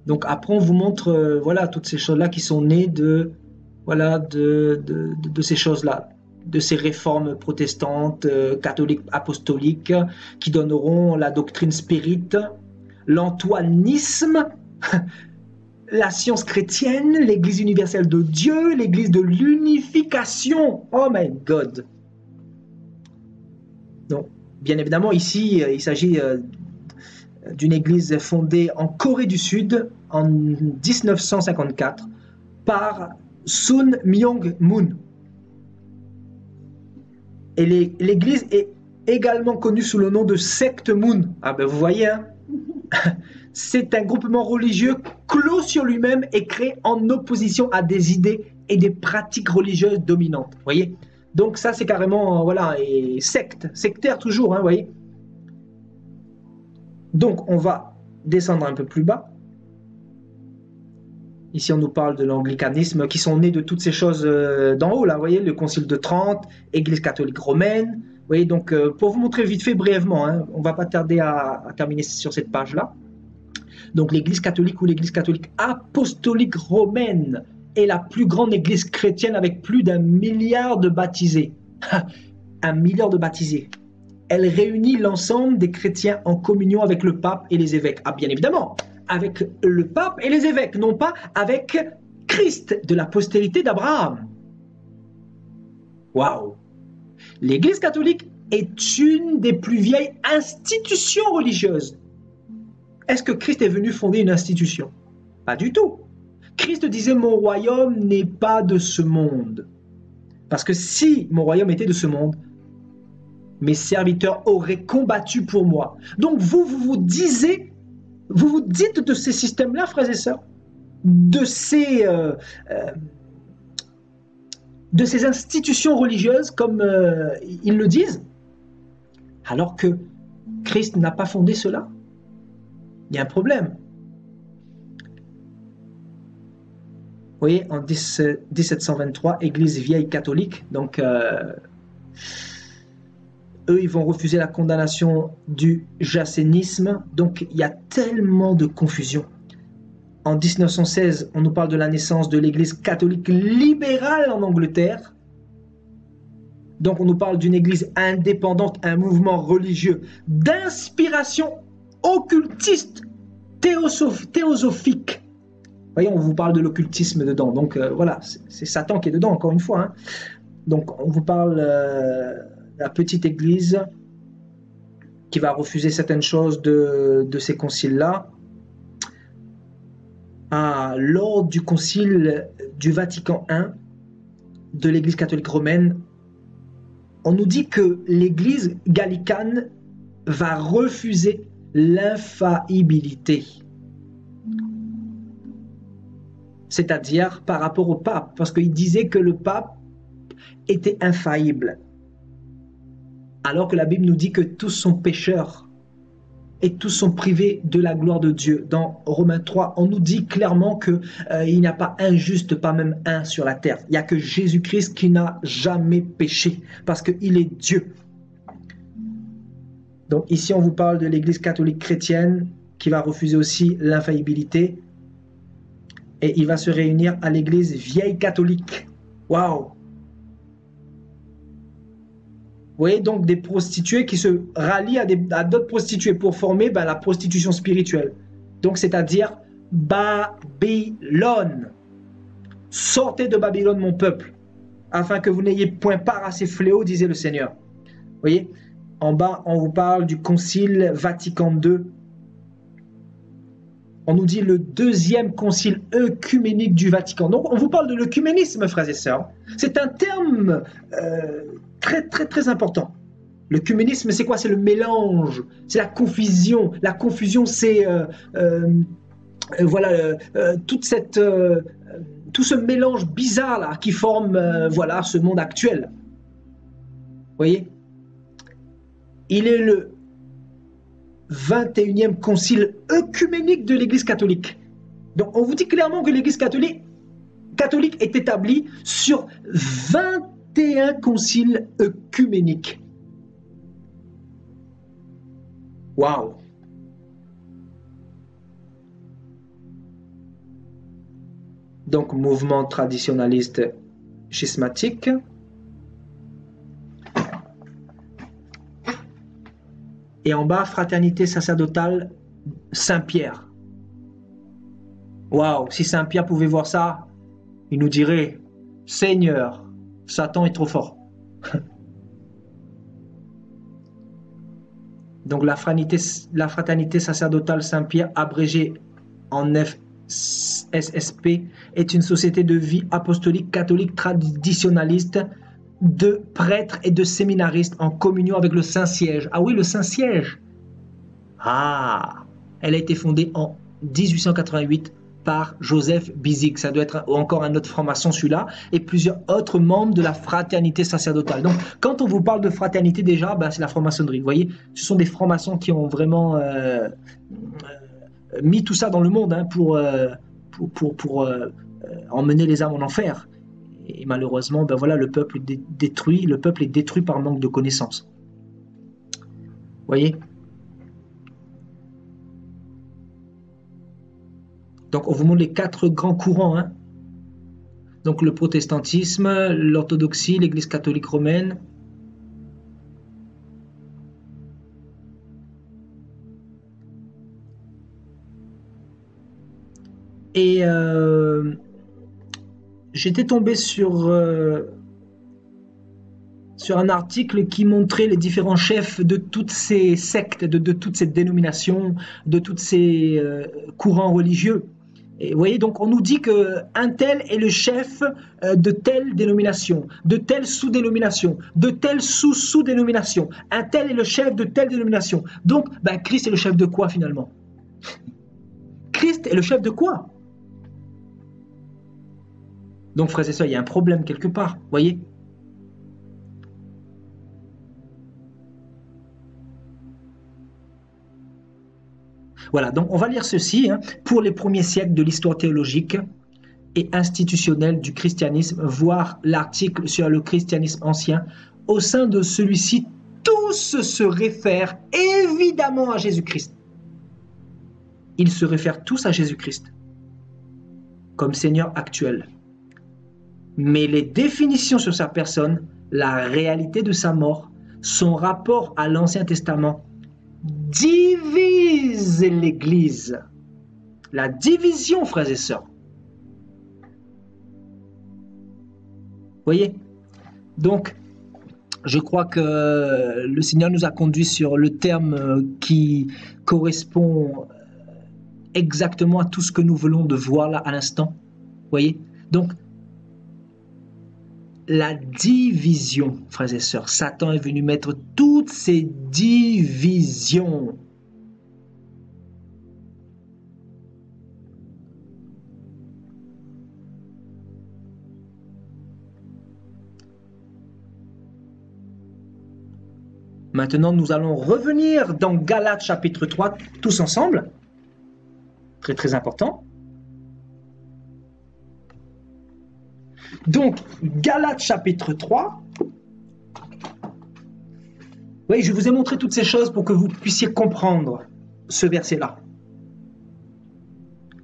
Donc après, on vous montre voilà, toutes ces choses-là qui sont nées de, voilà, de ces choses-là, de ces réformes protestantes, catholiques, apostoliques, qui donneront la doctrine spirite, l'antoinisme, la science chrétienne, l'Église universelle de Dieu, l'Église de l'unification. Oh my God! Donc, bien évidemment, ici, il s'agit d'une église fondée en Corée du Sud en 1954 par Sun Myung-moon. Et l'église est également connue sous le nom de secte Moon. Ah ben vous voyez, hein? C'est un groupement religieux clos sur lui-même et créé en opposition à des idées et des pratiques religieuses dominantes. Vous voyez? Donc ça c'est carrément, voilà, et sectaire toujours, hein, vous voyez? Donc on va descendre un peu plus bas. Ici on nous parle de l'anglicanisme qui sont nés de toutes ces choses d'en haut là, vous voyez, le concile de Trente, Église catholique romaine. Vous voyez, donc pour vous montrer vite fait brièvement, hein, on ne va pas tarder à terminer sur cette page là. Donc l'Église catholique ou l'Église catholique apostolique romaine est la plus grande église chrétienne avec plus d'1 milliard de baptisés. 1 milliard de baptisés. Elle réunit l'ensemble des chrétiens en communion avec le pape et les évêques. Ah bien évidemment, avec le pape et les évêques, non pas avec Christ de la postérité d'Abraham. Waouh! L'Église catholique est une des plus vieilles institutions religieuses. Est-ce que Christ est venu fonder une institution? Pas du tout. Christ disait « Mon royaume n'est pas de ce monde ». Parce que si mon royaume était de ce monde, mes serviteurs auraient combattu pour moi. Donc vous dites de ces systèmes-là, frères et sœurs, de ces institutions religieuses, comme ils le disent, alors que Christ n'a pas fondé cela. Il y a un problème. Vous voyez, en 1723, Église vieille catholique, donc eux, ils vont refuser la condamnation du jansénisme. Donc, il y a tellement de confusion. En 1916, on nous parle de la naissance de l'Église catholique libérale en Angleterre. Donc, on nous parle d'une Église indépendante, un mouvement religieux d'inspiration occultiste, théosophique. Vous voyez, on vous parle de l'occultisme dedans. Donc, voilà, c'est Satan qui est dedans, encore une fois. Hein. Donc, on vous parle la petite église qui va refuser certaines choses de ces conciles-là. Lors du concile du Vatican I de l'église catholique romaine, on nous dit que l'église gallicane va refuser l'infaillibilité. C'est-à-dire par rapport au pape, parce qu'il disait que le pape était infaillible. Alors que la Bible nous dit que tous sont pécheurs et tous sont privés de la gloire de Dieu. Dans Romains 3, on nous dit clairement qu'il n'y a pas un juste, pas même un sur la terre. Il n'y a que Jésus-Christ qui n'a jamais péché, parce qu'il est Dieu. Donc ici, on vous parle de l'Église catholique chrétienne qui va refuser aussi l'infaillibilité. Et il va se réunir à l'Église vieille catholique. Waouh! Vous voyez donc des prostituées qui se rallient à d'autres prostituées pour former la prostitution spirituelle. Donc c'est-à-dire Babylone. Sortez de Babylone mon peuple, afin que vous n'ayez point part à ces fléaux, disait le Seigneur. Vous voyez, en bas on vous parle du concile Vatican II. On nous dit le deuxième concile œcuménique du Vatican. Donc on vous parle de l'œcuménisme, frères et sœurs. C'est un terme très très très important. L'œcuménisme, c'est quoi? C'est le mélange, c'est la confusion. La confusion, c'est voilà tout ce mélange bizarre là qui forme voilà ce monde actuel. Vous voyez? Il est le 21e concile œcuménique de l'Église catholique. Donc on vous dit clairement que l'Église catholique est établie sur 21 conciles œcuméniques. Waouh! Donc mouvement traditionnaliste schismatique. Et en bas, fraternité sacerdotale Saint-Pierre. Waouh, si Saint-Pierre pouvait voir ça, il nous dirait, Seigneur, Satan est trop fort. Donc la fraternité sacerdotale Saint-Pierre, abrégée en FSSP, est une société de vie apostolique catholique traditionnaliste de prêtres et de séminaristes en communion avec le Saint-Siège. Ah oui, le Saint-Siège. Ah, elle a été fondée en 1888 par Joseph Bizig. Ça doit être encore un autre franc-maçon celui-là, et plusieurs autres membres de la fraternité sacerdotale. Donc, quand on vous parle de fraternité déjà, ben, c'est la franc-maçonnerie. Vous voyez, ce sont des francs-maçons qui ont vraiment mis tout ça dans le monde hein, pour emmener les âmes en enfer. Et malheureusement, ben voilà, le peuple est détruit par manque de connaissances. Vous voyez? Donc, on vous montre les 4 grands courants. Hein. Donc, le protestantisme, l'orthodoxie, l'Église catholique romaine. Et j'étais tombé sur un article qui montrait les différents chefs de toutes ces sectes, de toutes ces dénominations, de tous ces courants religieux. Et vous voyez, donc on nous dit qu'un tel est le chef de telle dénomination, de telle sous-dénomination, de telle sous-sous-dénomination. Un tel est le chef de telle dénomination. Donc, ben, Christ est le chef de quoi finalement? Christ est le chef de quoi? Donc, frères et sœurs, il y a un problème quelque part, vous voyez? Voilà, donc on va lire ceci. Hein. Pour les premiers siècles de l'histoire théologique et institutionnelle du christianisme, voir l'article sur le christianisme ancien. Au sein de celui-ci, tous se réfèrent évidemment à Jésus-Christ. Ils se réfèrent tous à Jésus-Christ comme Seigneur actuel. Mais les définitions sur sa personne, la réalité de sa mort, son rapport à l'Ancien Testament, divise l'Église. La division, frères et sœurs. Vous voyez? Donc, je crois que le Seigneur nous a conduits sur le terme qui correspond exactement à tout ce que nous venons de voir là à l'instant. Vous voyez? Donc, la division, frères et sœurs. Satan est venu mettre toutes ces divisions. Maintenant, nous allons revenir dans Galates chapitre 3, tous ensemble. Très, très important. Donc, Galates chapitre 3. Oui, je vous ai montré toutes ces choses pour que vous puissiez comprendre ce verset-là.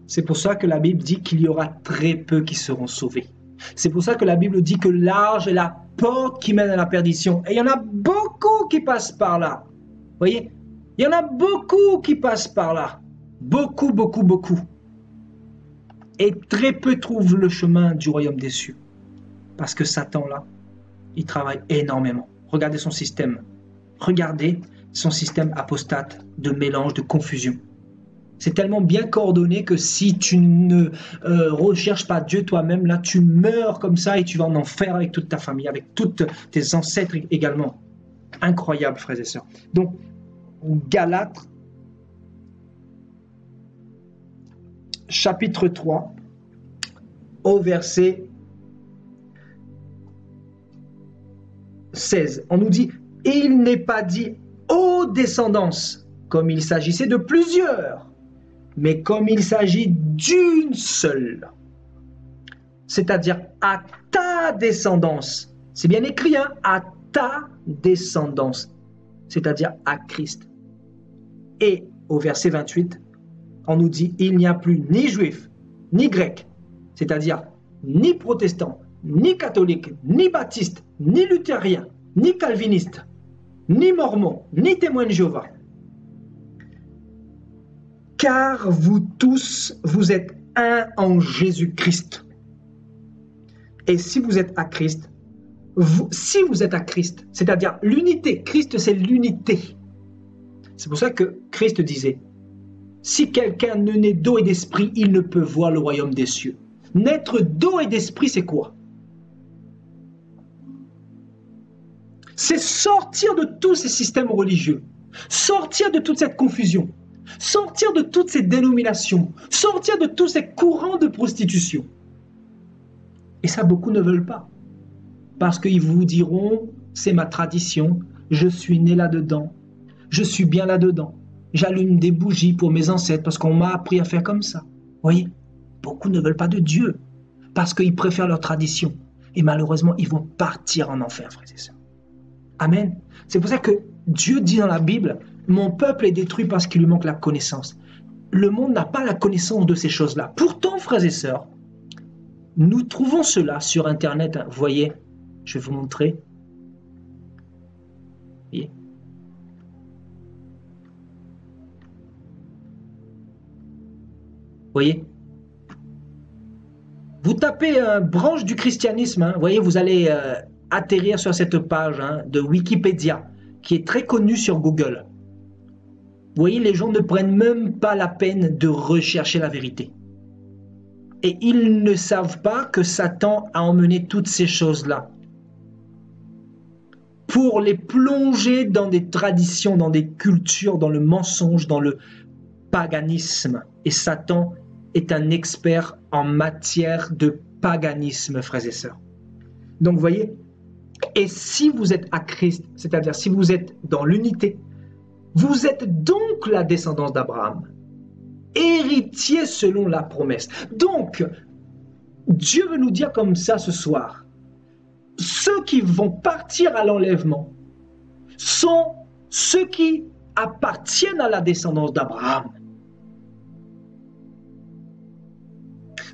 C'est pour ça que la Bible dit qu'il y aura très peu qui seront sauvés. C'est pour ça que la Bible dit que large est la porte qui mène à la perdition. Et il y en a beaucoup qui passent par là. Vous voyez? Il y en a beaucoup qui passent par là. Beaucoup, beaucoup, beaucoup. Et très peu trouvent le chemin du royaume des cieux. Parce que Satan, là, il travaille énormément. Regardez son système. Regardez son système apostate de mélange, de confusion. C'est tellement bien coordonné que si tu ne recherches pas Dieu toi-même, là, tu meurs comme ça et tu vas en enfer avec toute ta famille, avec tous tes ancêtres également. Incroyable, frères et sœurs. Donc, Galates, chapitre 3, au verset 16. On nous dit, et il n'est pas dit aux descendances, comme il s'agissait de plusieurs, mais comme il s'agit d'une seule, c'est-à-dire à ta descendance. C'est bien écrit, hein, à ta descendance, c'est-à-dire à Christ. Et au verset 28, on nous dit, il n'y a plus ni juif, ni grec, c'est-à-dire ni protestant, ni catholique, ni baptiste, ni luthérien, ni calviniste, ni mormon, ni témoin de Jéhovah. Car vous tous, vous êtes un en Jésus-Christ. Et si vous êtes à Christ, si vous êtes à Christ, c'est-à-dire l'unité, Christ c'est l'unité. C'est pour ça que Christ disait, si quelqu'un ne naît d'eau et d'esprit, il ne peut voir le royaume des cieux. Naître d'eau et d'esprit, c'est quoi? C'est sortir de tous ces systèmes religieux, sortir de toute cette confusion, sortir de toutes ces dénominations, sortir de tous ces courants de prostitution. Et ça, beaucoup ne veulent pas. Parce qu'ils vous diront, c'est ma tradition, je suis né là-dedans, je suis bien là-dedans, j'allume des bougies pour mes ancêtres parce qu'on m'a appris à faire comme ça. Vous voyez, beaucoup ne veulent pas de Dieu parce qu'ils préfèrent leur tradition. Et malheureusement, ils vont partir en enfer, frères et sœurs. Amen. C'est pour ça que Dieu dit dans la Bible, mon peuple est détruit parce qu'il lui manque la connaissance. Le monde n'a pas la connaissance de ces choses-là. Pourtant, frères et sœurs, nous trouvons cela sur Internet. Vous voyez, je vais vous montrer. Voyez. Voyez. Vous tapez branche du christianisme, hein, voyez, vous allez atterrir sur cette page de Wikipédia, qui est très connue sur Google. Vous voyez, les gens ne prennent même pas la peine de rechercher la vérité. Et ils ne savent pas que Satan a emmené toutes ces choses-là pour les plonger dans des traditions, dans des cultures, dans le mensonge, dans le paganisme. Et Satan est un expert en matière de paganisme, frères et sœurs. Donc, vous voyez, et si vous êtes à Christ, c'est-à-dire si vous êtes dans l'unité, vous êtes donc la descendance d'Abraham, héritier selon la promesse. Donc, Dieu veut nous dire comme ça ce soir, ceux qui vont partir à l'enlèvement sont ceux qui appartiennent à la descendance d'Abraham.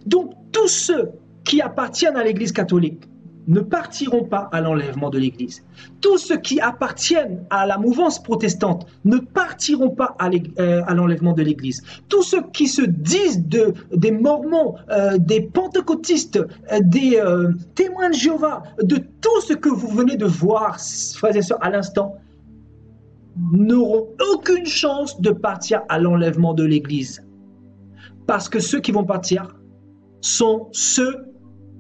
Donc, tous ceux qui appartiennent à l'Église catholique ne partiront pas à l'enlèvement de l'Église. Tous ceux qui appartiennent à la mouvance protestante ne partiront pas à l'enlèvement de l'Église. Tous ceux qui se disent des mormons, des pentecôtistes, des témoins de Jéhovah, de tout ce que vous venez de voir, frères et sœurs, à l'instant, n'auront aucune chance de partir à l'enlèvement de l'Église. Parce que ceux qui vont partir sont ceux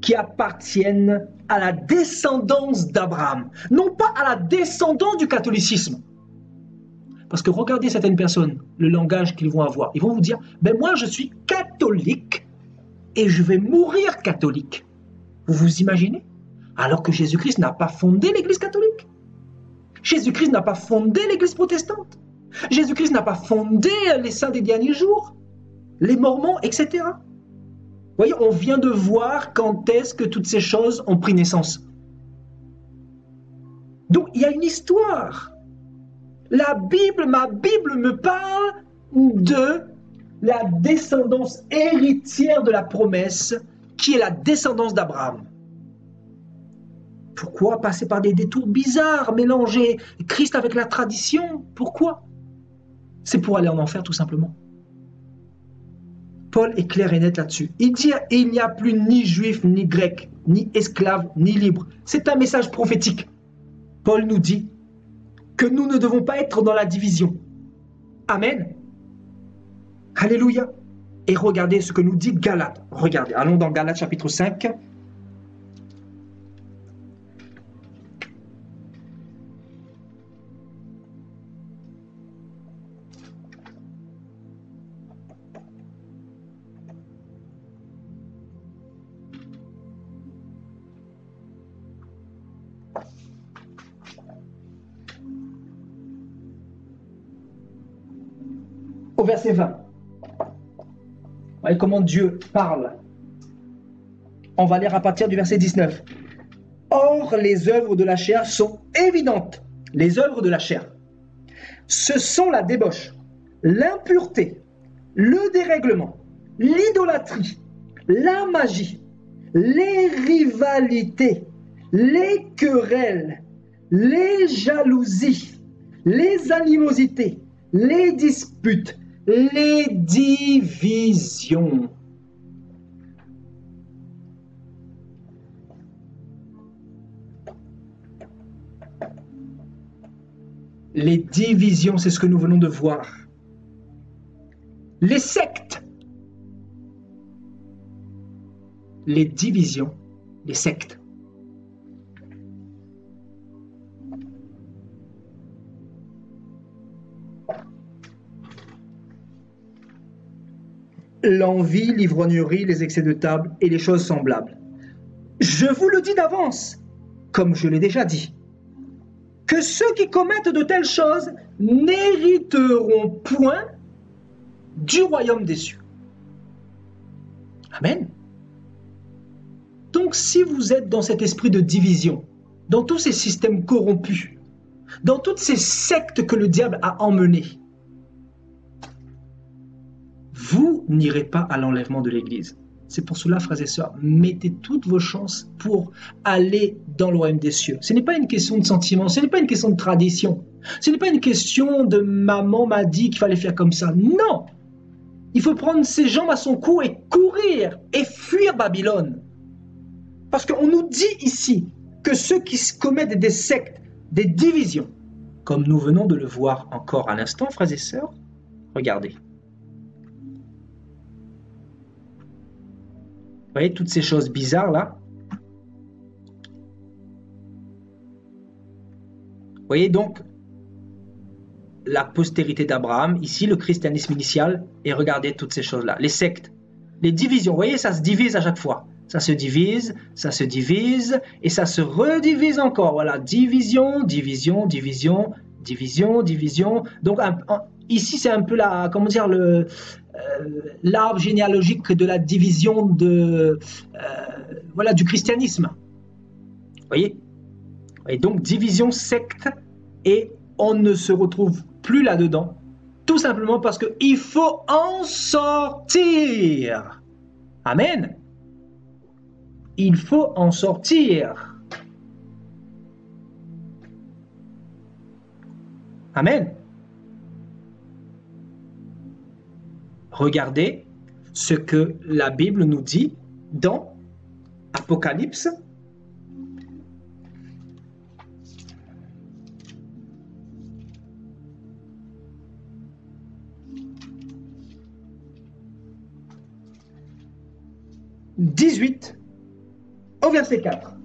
qui appartiennent à la descendance d'Abraham, non pas à la descendance du catholicisme. Parce que regardez certaines personnes, le langage qu'ils vont avoir. Ils vont vous dire, ben moi je suis catholique et je vais mourir catholique. Vous vous imaginez? Alors que Jésus-Christ n'a pas fondé l'Église catholique. Jésus-Christ n'a pas fondé l'Église protestante. Jésus-Christ n'a pas fondé les saints des derniers jours, les mormons, etc. Vous voyez, on vient de voir quand est-ce que toutes ces choses ont pris naissance. Donc, il y a une histoire. La Bible, ma Bible me parle de la descendance héritière de la promesse, qui est la descendance d'Abraham. Pourquoi passer par des détours bizarres, mélanger Christ avec la tradition? Pourquoi? C'est pour aller en enfer, tout simplement. Paul est clair et net là-dessus. Il dit, il n'y a plus ni juif, ni grec, ni esclave, ni libre. C'est un message prophétique. Paul nous dit que nous ne devons pas être dans la division. Amen. Alléluia. Et regardez ce que nous dit Galates. Regardez, allons dans Galates chapitre 5. au verset 20. Voyez comment Dieu parle. On va lire à partir du verset 19. Or, les œuvres de la chair sont évidentes. Les œuvres de la chair. Ce sont la débauche, l'impureté, le dérèglement, l'idolâtrie, la magie, les rivalités, les querelles, les jalousies, les animosités, les disputes, les divisions. Les divisions, c'est ce que nous venons de voir. Les sectes. Les divisions, les sectes. L'envie, l'ivrognerie, les excès de table et les choses semblables. Je vous le dis d'avance, comme je l'ai déjà dit, que ceux qui commettent de telles choses n'hériteront point du royaume des cieux. Amen. Donc si vous êtes dans cet esprit de division, dans tous ces systèmes corrompus, dans toutes ces sectes que le diable a emmenées, vous n'irez pas à l'enlèvement de l'Église. C'est pour cela, frères et sœurs, mettez toutes vos chances pour aller dans le royaume des cieux. Ce n'est pas une question de sentiment, ce n'est pas une question de tradition, ce n'est pas une question de maman m'a dit qu'il fallait faire comme ça. Non! Il faut prendre ses jambes à son cou et courir et fuir Babylone. Parce qu'on nous dit ici que ceux qui commettent des sectes, des divisions, comme nous venons de le voir encore à l'instant, frères et sœurs, regardez. Vous voyez toutes ces choses bizarres là? Vous voyez donc la postérité d'Abraham, ici le christianisme initial, et regardez toutes ces choses-là. Les sectes, les divisions, vous voyez, ça se divise à chaque fois. Ça se divise, et ça se redivise encore. Voilà, division, division, division, division, division. Donc ici c'est un peu la, comment dire, l'arbre généalogique de la division de, voilà, du christianisme. Vous voyez? Et donc division, secte, et on ne se retrouve plus là-dedans, tout simplement parce qu'il faut en sortir. Amen. Il faut en sortir. Amen. Regardez ce que la Bible nous dit dans Apocalypse. « 18 au verset 4.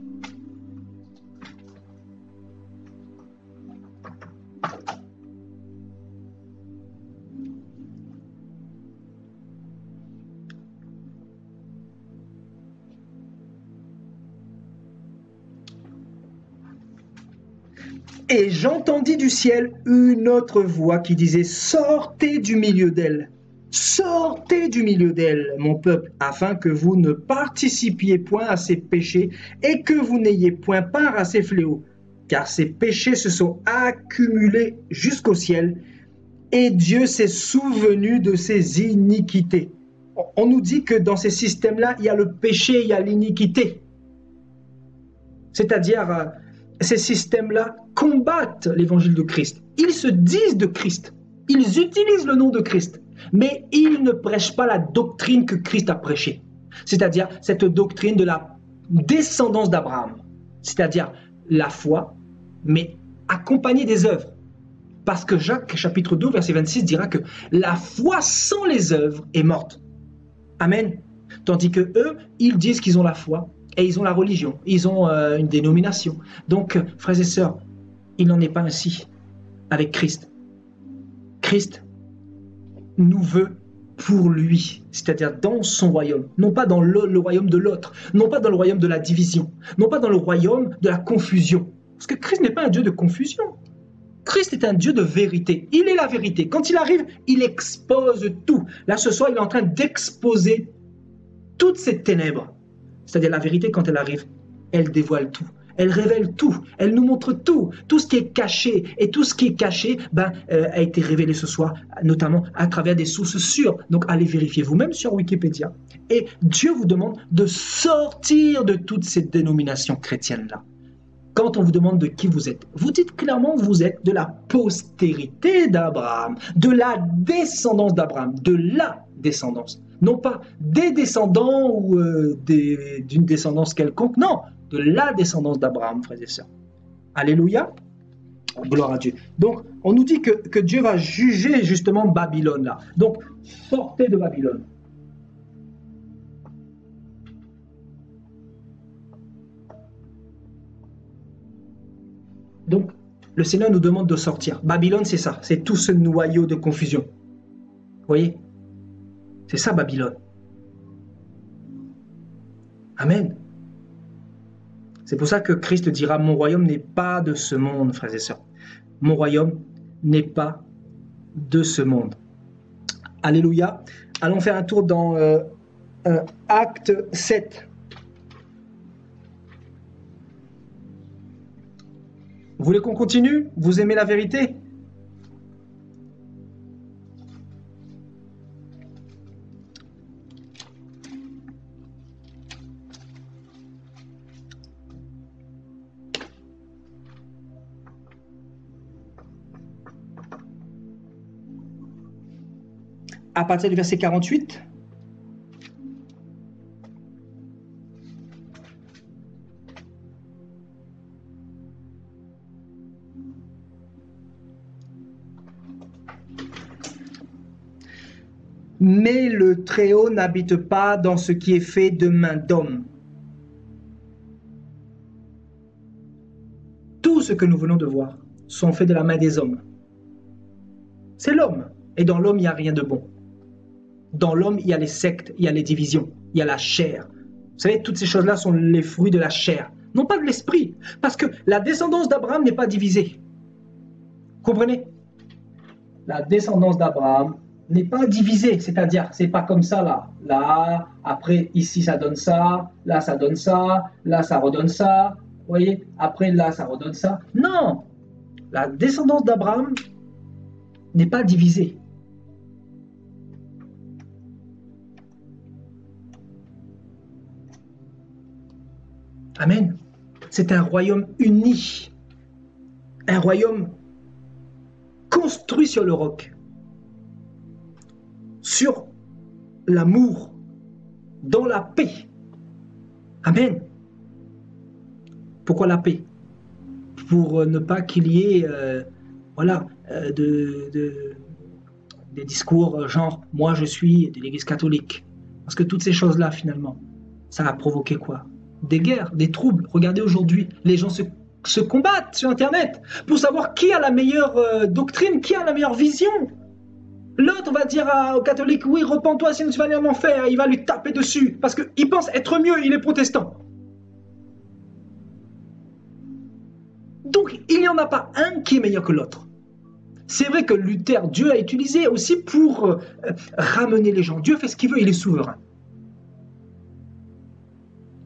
Et j'entendis du ciel une autre voix qui disait « Sortez du milieu d'elle, sortez du milieu d'elle, mon peuple, afin que vous ne participiez point à ses péchés et que vous n'ayez point part à ses fléaux, car ses péchés se sont accumulés jusqu'au ciel, et Dieu s'est souvenu de ses iniquités. » On nous dit que dans ces systèmes-là, il y a le péché, il y a l'iniquité. C'est-à-dire, ces systèmes-là combattent l'évangile de Christ. Ils se disent de Christ. Ils utilisent le nom de Christ. Mais ils ne prêchent pas la doctrine que Christ a prêchée. C'est-à-dire cette doctrine de la descendance d'Abraham. C'est-à-dire la foi, mais accompagnée des œuvres. Parce que Jacques, chapitre 2, verset 26, dira que la foi sans les œuvres est morte. Amen. Tandis que eux, ils disent qu'ils ont la foi et ils ont la religion, ils ont une dénomination. Donc, frères et sœurs, il n'en est pas ainsi avec Christ. Christ nous veut pour lui, c'est-à-dire dans son royaume, non pas dans le royaume de l'autre, non pas dans le royaume de la division, non pas dans le royaume de la confusion. Parce que Christ n'est pas un Dieu de confusion. Christ est un Dieu de vérité. Il est la vérité. Quand il arrive, il expose tout. Là, ce soir, il est en train d'exposer toutes ces ténèbres. C'est-à-dire la vérité, quand elle arrive, elle dévoile tout. Elle révèle tout. Elle nous montre tout. Tout ce qui est caché. Et tout ce qui est caché a été révélé ce soir, notamment à travers des sources sûres. Donc, allez vérifier vous-même sur Wikipédia. Et Dieu vous demande de sortir de toutes ces dénominations chrétiennes-là. Quand on vous demande de qui vous êtes, vous dites clairement que vous êtes de la postérité d'Abraham, de la descendance d'Abraham, de la descendance. Non pas des descendants ou d'une descendance quelconque, non, de la descendance d'Abraham, frères et sœurs. Alléluia, gloire à Dieu. Donc, on nous dit que Dieu va juger justement Babylone là. Donc, sortez de Babylone. Donc, le Seigneur nous demande de sortir. Babylone, c'est ça. C'est tout ce noyau de confusion. Vous voyez? C'est ça, Babylone. Amen. C'est pour ça que Christ dira, mon royaume n'est pas de ce monde, frères et sœurs. Mon royaume n'est pas de ce monde. Alléluia. Allons faire un tour dans Acte 7. Vous voulez qu'on continue? Vous aimez la vérité? À partir du verset 48. Mais le Très-Haut n'habite pas dans ce qui est fait de main d'homme. Tout ce que nous venons de voir sont faits de la main des hommes. C'est l'homme. Et dans l'homme, il n'y a rien de bon. Dans l'homme, il y a les sectes, il y a les divisions, il y a la chair. Vous savez, toutes ces choses-là sont les fruits de la chair, non pas de l'esprit. Parce que la descendance d'Abraham n'est pas divisée. Comprenez? La descendance d'Abraham n'est pas divisée, c'est-à-dire, c'est pas comme ça là. Là, après, ici, ça donne ça, là, ça donne ça, là, ça redonne ça. Vous voyez? Après, là, ça redonne ça. Non! La descendance d'Abraham n'est pas divisée. Amen. C'est un royaume uni, un royaume construit sur le roc, sur l'amour, dans la paix. Amen. Pourquoi la paix? Pour ne pas qu'il y ait des discours genre « moi je suis de l'Église catholique ». Parce que toutes ces choses-là, finalement, ça a provoqué quoi? Des guerres, des troubles. Regardez aujourd'hui, les gens se combattent sur Internet pour savoir qui a la meilleure doctrine, qui a la meilleure vision. L'autre va dire aux catholiques, oui, repens-toi, sinon tu vas aller en enfer. Il va lui taper dessus parce qu'il pense être mieux, il est protestant. Donc, il n'y en a pas un qui est meilleur que l'autre. C'est vrai que Luther, Dieu a utilisé aussi pour ramener les gens. Dieu fait ce qu'il veut, il est souverain.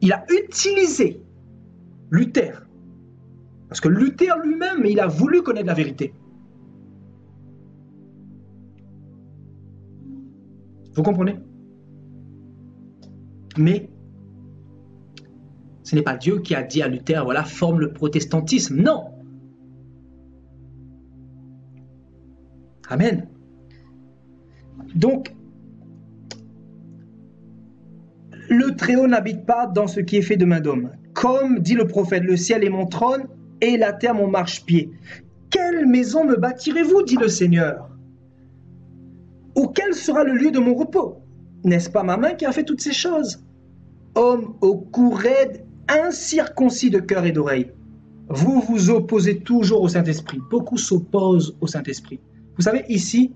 Il a utilisé Luther. Parce que Luther lui-même, il a voulu connaître la vérité. Vous comprenez? Mais ce n'est pas Dieu qui a dit à Luther, voilà, forme le protestantisme. Non. Amen. Donc, le Très-Haut n'habite pas dans ce qui est fait de main d'homme. Comme dit le prophète, le ciel est mon trône et la terre mon marchepied. Quelle maison me bâtirez-vous, dit le Seigneur? Ou quel sera le lieu de mon repos? N'est-ce pas ma main qui a fait toutes ces choses? Homme au cou raide, incirconcis de cœur et d'oreille, vous vous opposez toujours au Saint-Esprit. Beaucoup s'opposent au Saint-Esprit. Vous savez, ici,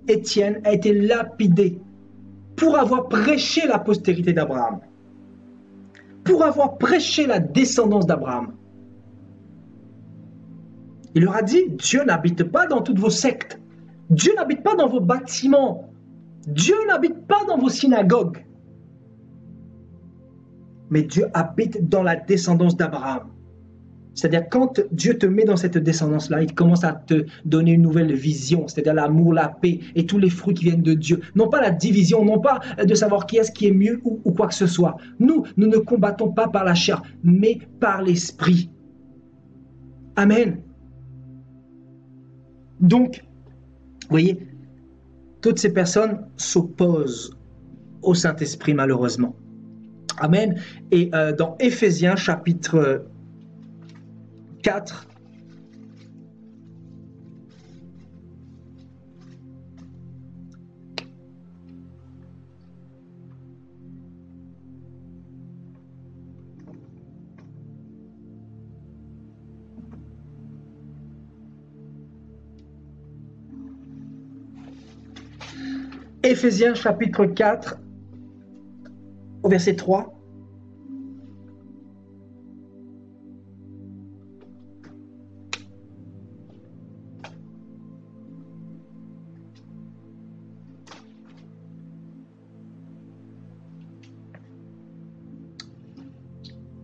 Étienne a été lapidé pour avoir prêché la postérité d'Abraham, pour avoir prêché la descendance d'Abraham. Il leur a dit, Dieu n'habite pas dans toutes vos sectes. Dieu n'habite pas dans vos bâtiments. Dieu n'habite pas dans vos synagogues. Mais Dieu habite dans la descendance d'Abraham. C'est-à-dire, quand Dieu te met dans cette descendance-là, il commence à te donner une nouvelle vision, c'est-à-dire l'amour, la paix et tous les fruits qui viennent de Dieu. Non pas la division, non pas de savoir qui est mieux ou quoi que ce soit. Nous ne combattons pas par la chair, mais par l'esprit. Amen. Donc, vous voyez, toutes ces personnes s'opposent au Saint-Esprit, malheureusement. Amen. Et dans Éphésiens, chapitre 4, Éphésiens chapitre 4, au verset 3.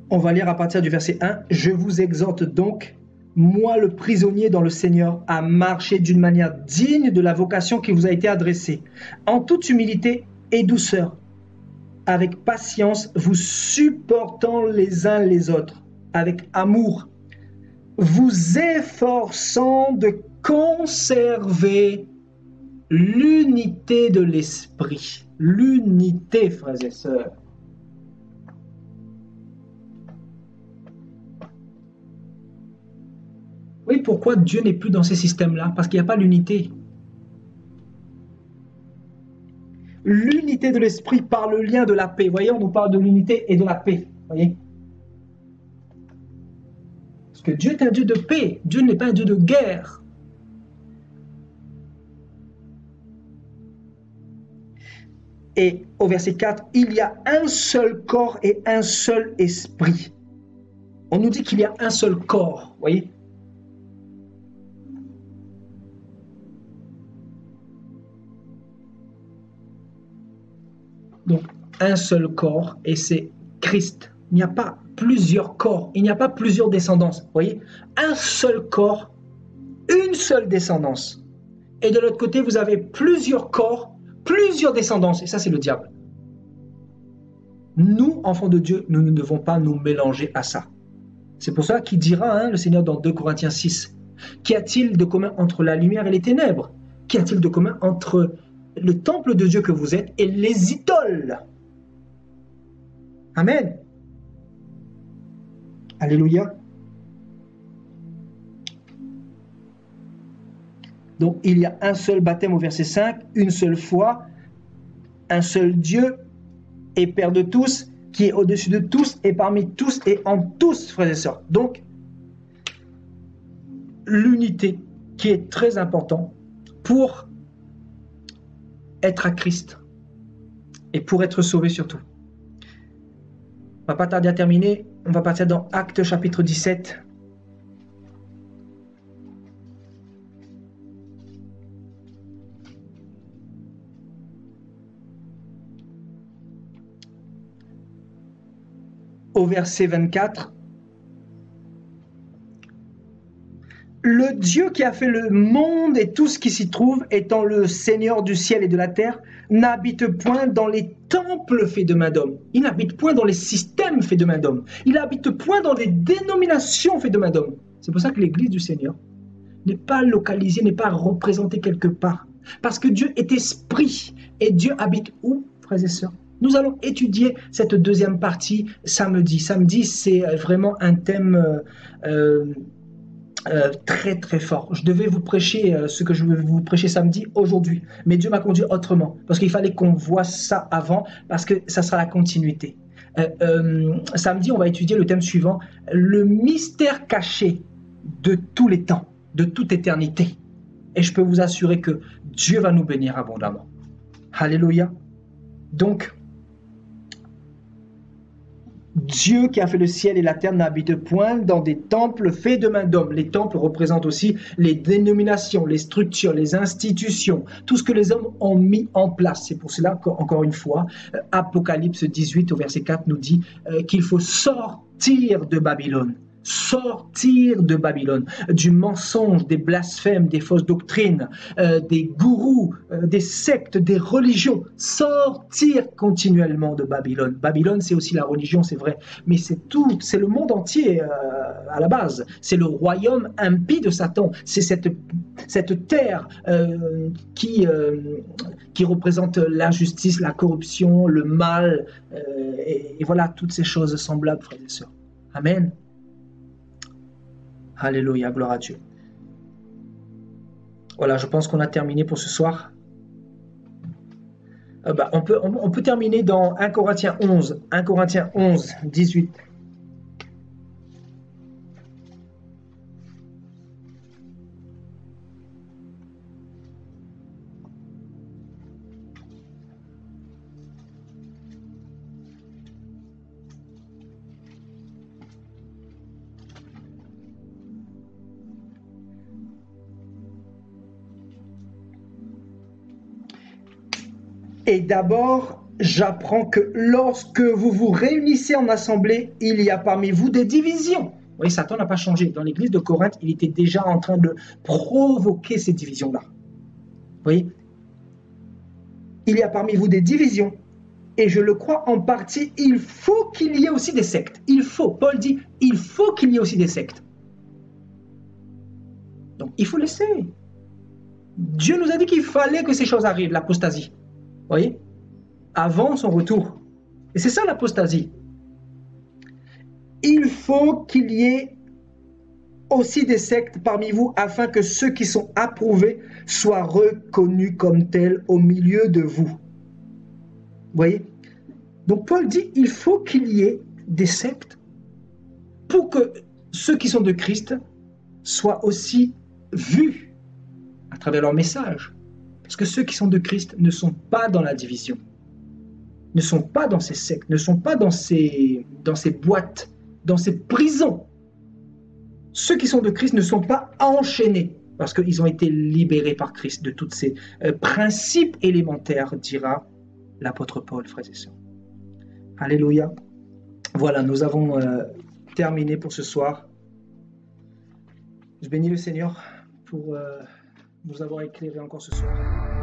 On va lire à partir du verset 1. « Je vous exhorte donc, moi le prisonnier dans le Seigneur, à marcher d'une manière digne de la vocation qui vous a été adressée, en toute humilité et douceur, avec patience, vous supportant les uns les autres, avec amour, vous efforçant de conserver l'unité de l'esprit. » L'unité, frères et sœurs. Oui, pourquoi Dieu n'est plus dans ces systèmes-là? Parce qu'il n'y a pas l'unité. L'unité de l'esprit par le lien de la paix. Vous voyez, on nous parle de l'unité et de la paix. Voyez? Parce que Dieu est un Dieu de paix. Dieu n'est pas un Dieu de guerre. Et au verset 4, il y a un seul corps et un seul esprit. On nous dit qu'il y a un seul corps. Vous voyez? Donc, un seul corps, et c'est Christ. Il n'y a pas plusieurs corps, il n'y a pas plusieurs descendances. Vous voyez? Un seul corps, une seule descendance. Et de l'autre côté, vous avez plusieurs corps, plusieurs descendances. Et ça, c'est le diable. Nous, enfants de Dieu, nous ne devons pas nous mélanger à ça. C'est pour ça qu'il dira, le Seigneur, dans 2 Corinthiens 6, « Qu'y a-t-il de commun entre la lumière et les ténèbres? Qu'y a-t-il de commun entre le temple de Dieu que vous êtes et les idoles? » Amen. Alléluia. Donc, il y a un seul baptême au verset 5, une seule foi, un seul Dieu et Père de tous, qui est au-dessus de tous et parmi tous et en tous, frères et sœurs. Donc, l'unité qui est très importante pour être à Christ et pour être sauvé surtout. On ne va pas tarder à terminer. On va partir dans Actes chapitre 17. Au verset 24. Le Dieu qui a fait le monde et tout ce qui s'y trouve, étant le Seigneur du ciel et de la terre, n'habite point dans les temples faits de main d'homme. Il n'habite point dans les systèmes faits de main d'homme. Il n'habite point dans les dénominations faites de main d'homme. C'est pour ça que l'Église du Seigneur n'est pas localisée, n'est pas représentée quelque part. Parce que Dieu est esprit. Et Dieu habite où, frères et sœurs? Nous allons étudier cette deuxième partie samedi. Samedi, c'est vraiment un thème très très fort. Je devais vous prêcher ce que je vais vous prêcher samedi aujourd'hui, mais Dieu m'a conduit autrement, parce qu'il fallait qu'on voit ça avant, parce que ça sera la continuité. Samedi, on va étudier le thème suivant, le mystère caché de tous les temps, de toute éternité. Et je peux vous assurer que Dieu va nous bénir abondamment. Alléluia. Donc, Dieu qui a fait le ciel et la terre n'habite point dans des temples faits de main d'homme. Les temples représentent aussi les dénominations, les structures, les institutions, tout ce que les hommes ont mis en place. C'est pour cela qu'encore une fois, Apocalypse 18 au verset 4 nous dit qu'il faut sortir de Babylone. Sortir de Babylone, du mensonge, des blasphèmes, des fausses doctrines, des gourous, des sectes, des religions. Sortir continuellement de Babylone. Babylone, c'est aussi la religion, c'est vrai, mais c'est tout, c'est le monde entier à la base. C'est le royaume impie de Satan. C'est cette terre qui représente l'injustice, la corruption, le mal, et voilà, toutes ces choses semblables, frères et sœurs. Amen. Alléluia, gloire à Dieu. Voilà, je pense qu'on a terminé pour ce soir. On peut terminer dans 1 Corinthiens 11, 18. Et d'abord, j'apprends que lorsque vous vous réunissez en assemblée, il y a parmi vous des divisions. Vous voyez, Satan n'a pas changé. Dans l'église de Corinthe, il était déjà en train de provoquer ces divisions-là. Vous voyez, il y a parmi vous des divisions. Et je le crois en partie, il faut qu'il y ait aussi des sectes. Il faut, Paul dit, il faut qu'il y ait aussi des sectes. Donc, il faut laisser. Dieu nous a dit qu'il fallait que ces choses arrivent, l'apostasie. Vous voyez, avant son retour. Et c'est ça l'apostasie. Il faut qu'il y ait aussi des sectes parmi vous afin que ceux qui sont approuvés soient reconnus comme tels au milieu de vous. Vous voyez? Donc Paul dit il faut qu'il y ait des sectes pour que ceux qui sont de Christ soient aussi vus à travers leur message. Parce que ceux qui sont de Christ ne sont pas dans la division, ne sont pas dans ces sectes, ne sont pas dans ces boîtes, dans ces prisons. Ceux qui sont de Christ ne sont pas enchaînés parce qu'ils ont été libérés par Christ de tous ces principes élémentaires, dira l'apôtre Paul, frères et sœurs. Alléluia. Voilà, nous avons terminé pour ce soir. Je bénis le Seigneur pour nous avoir éclairé encore ce soir.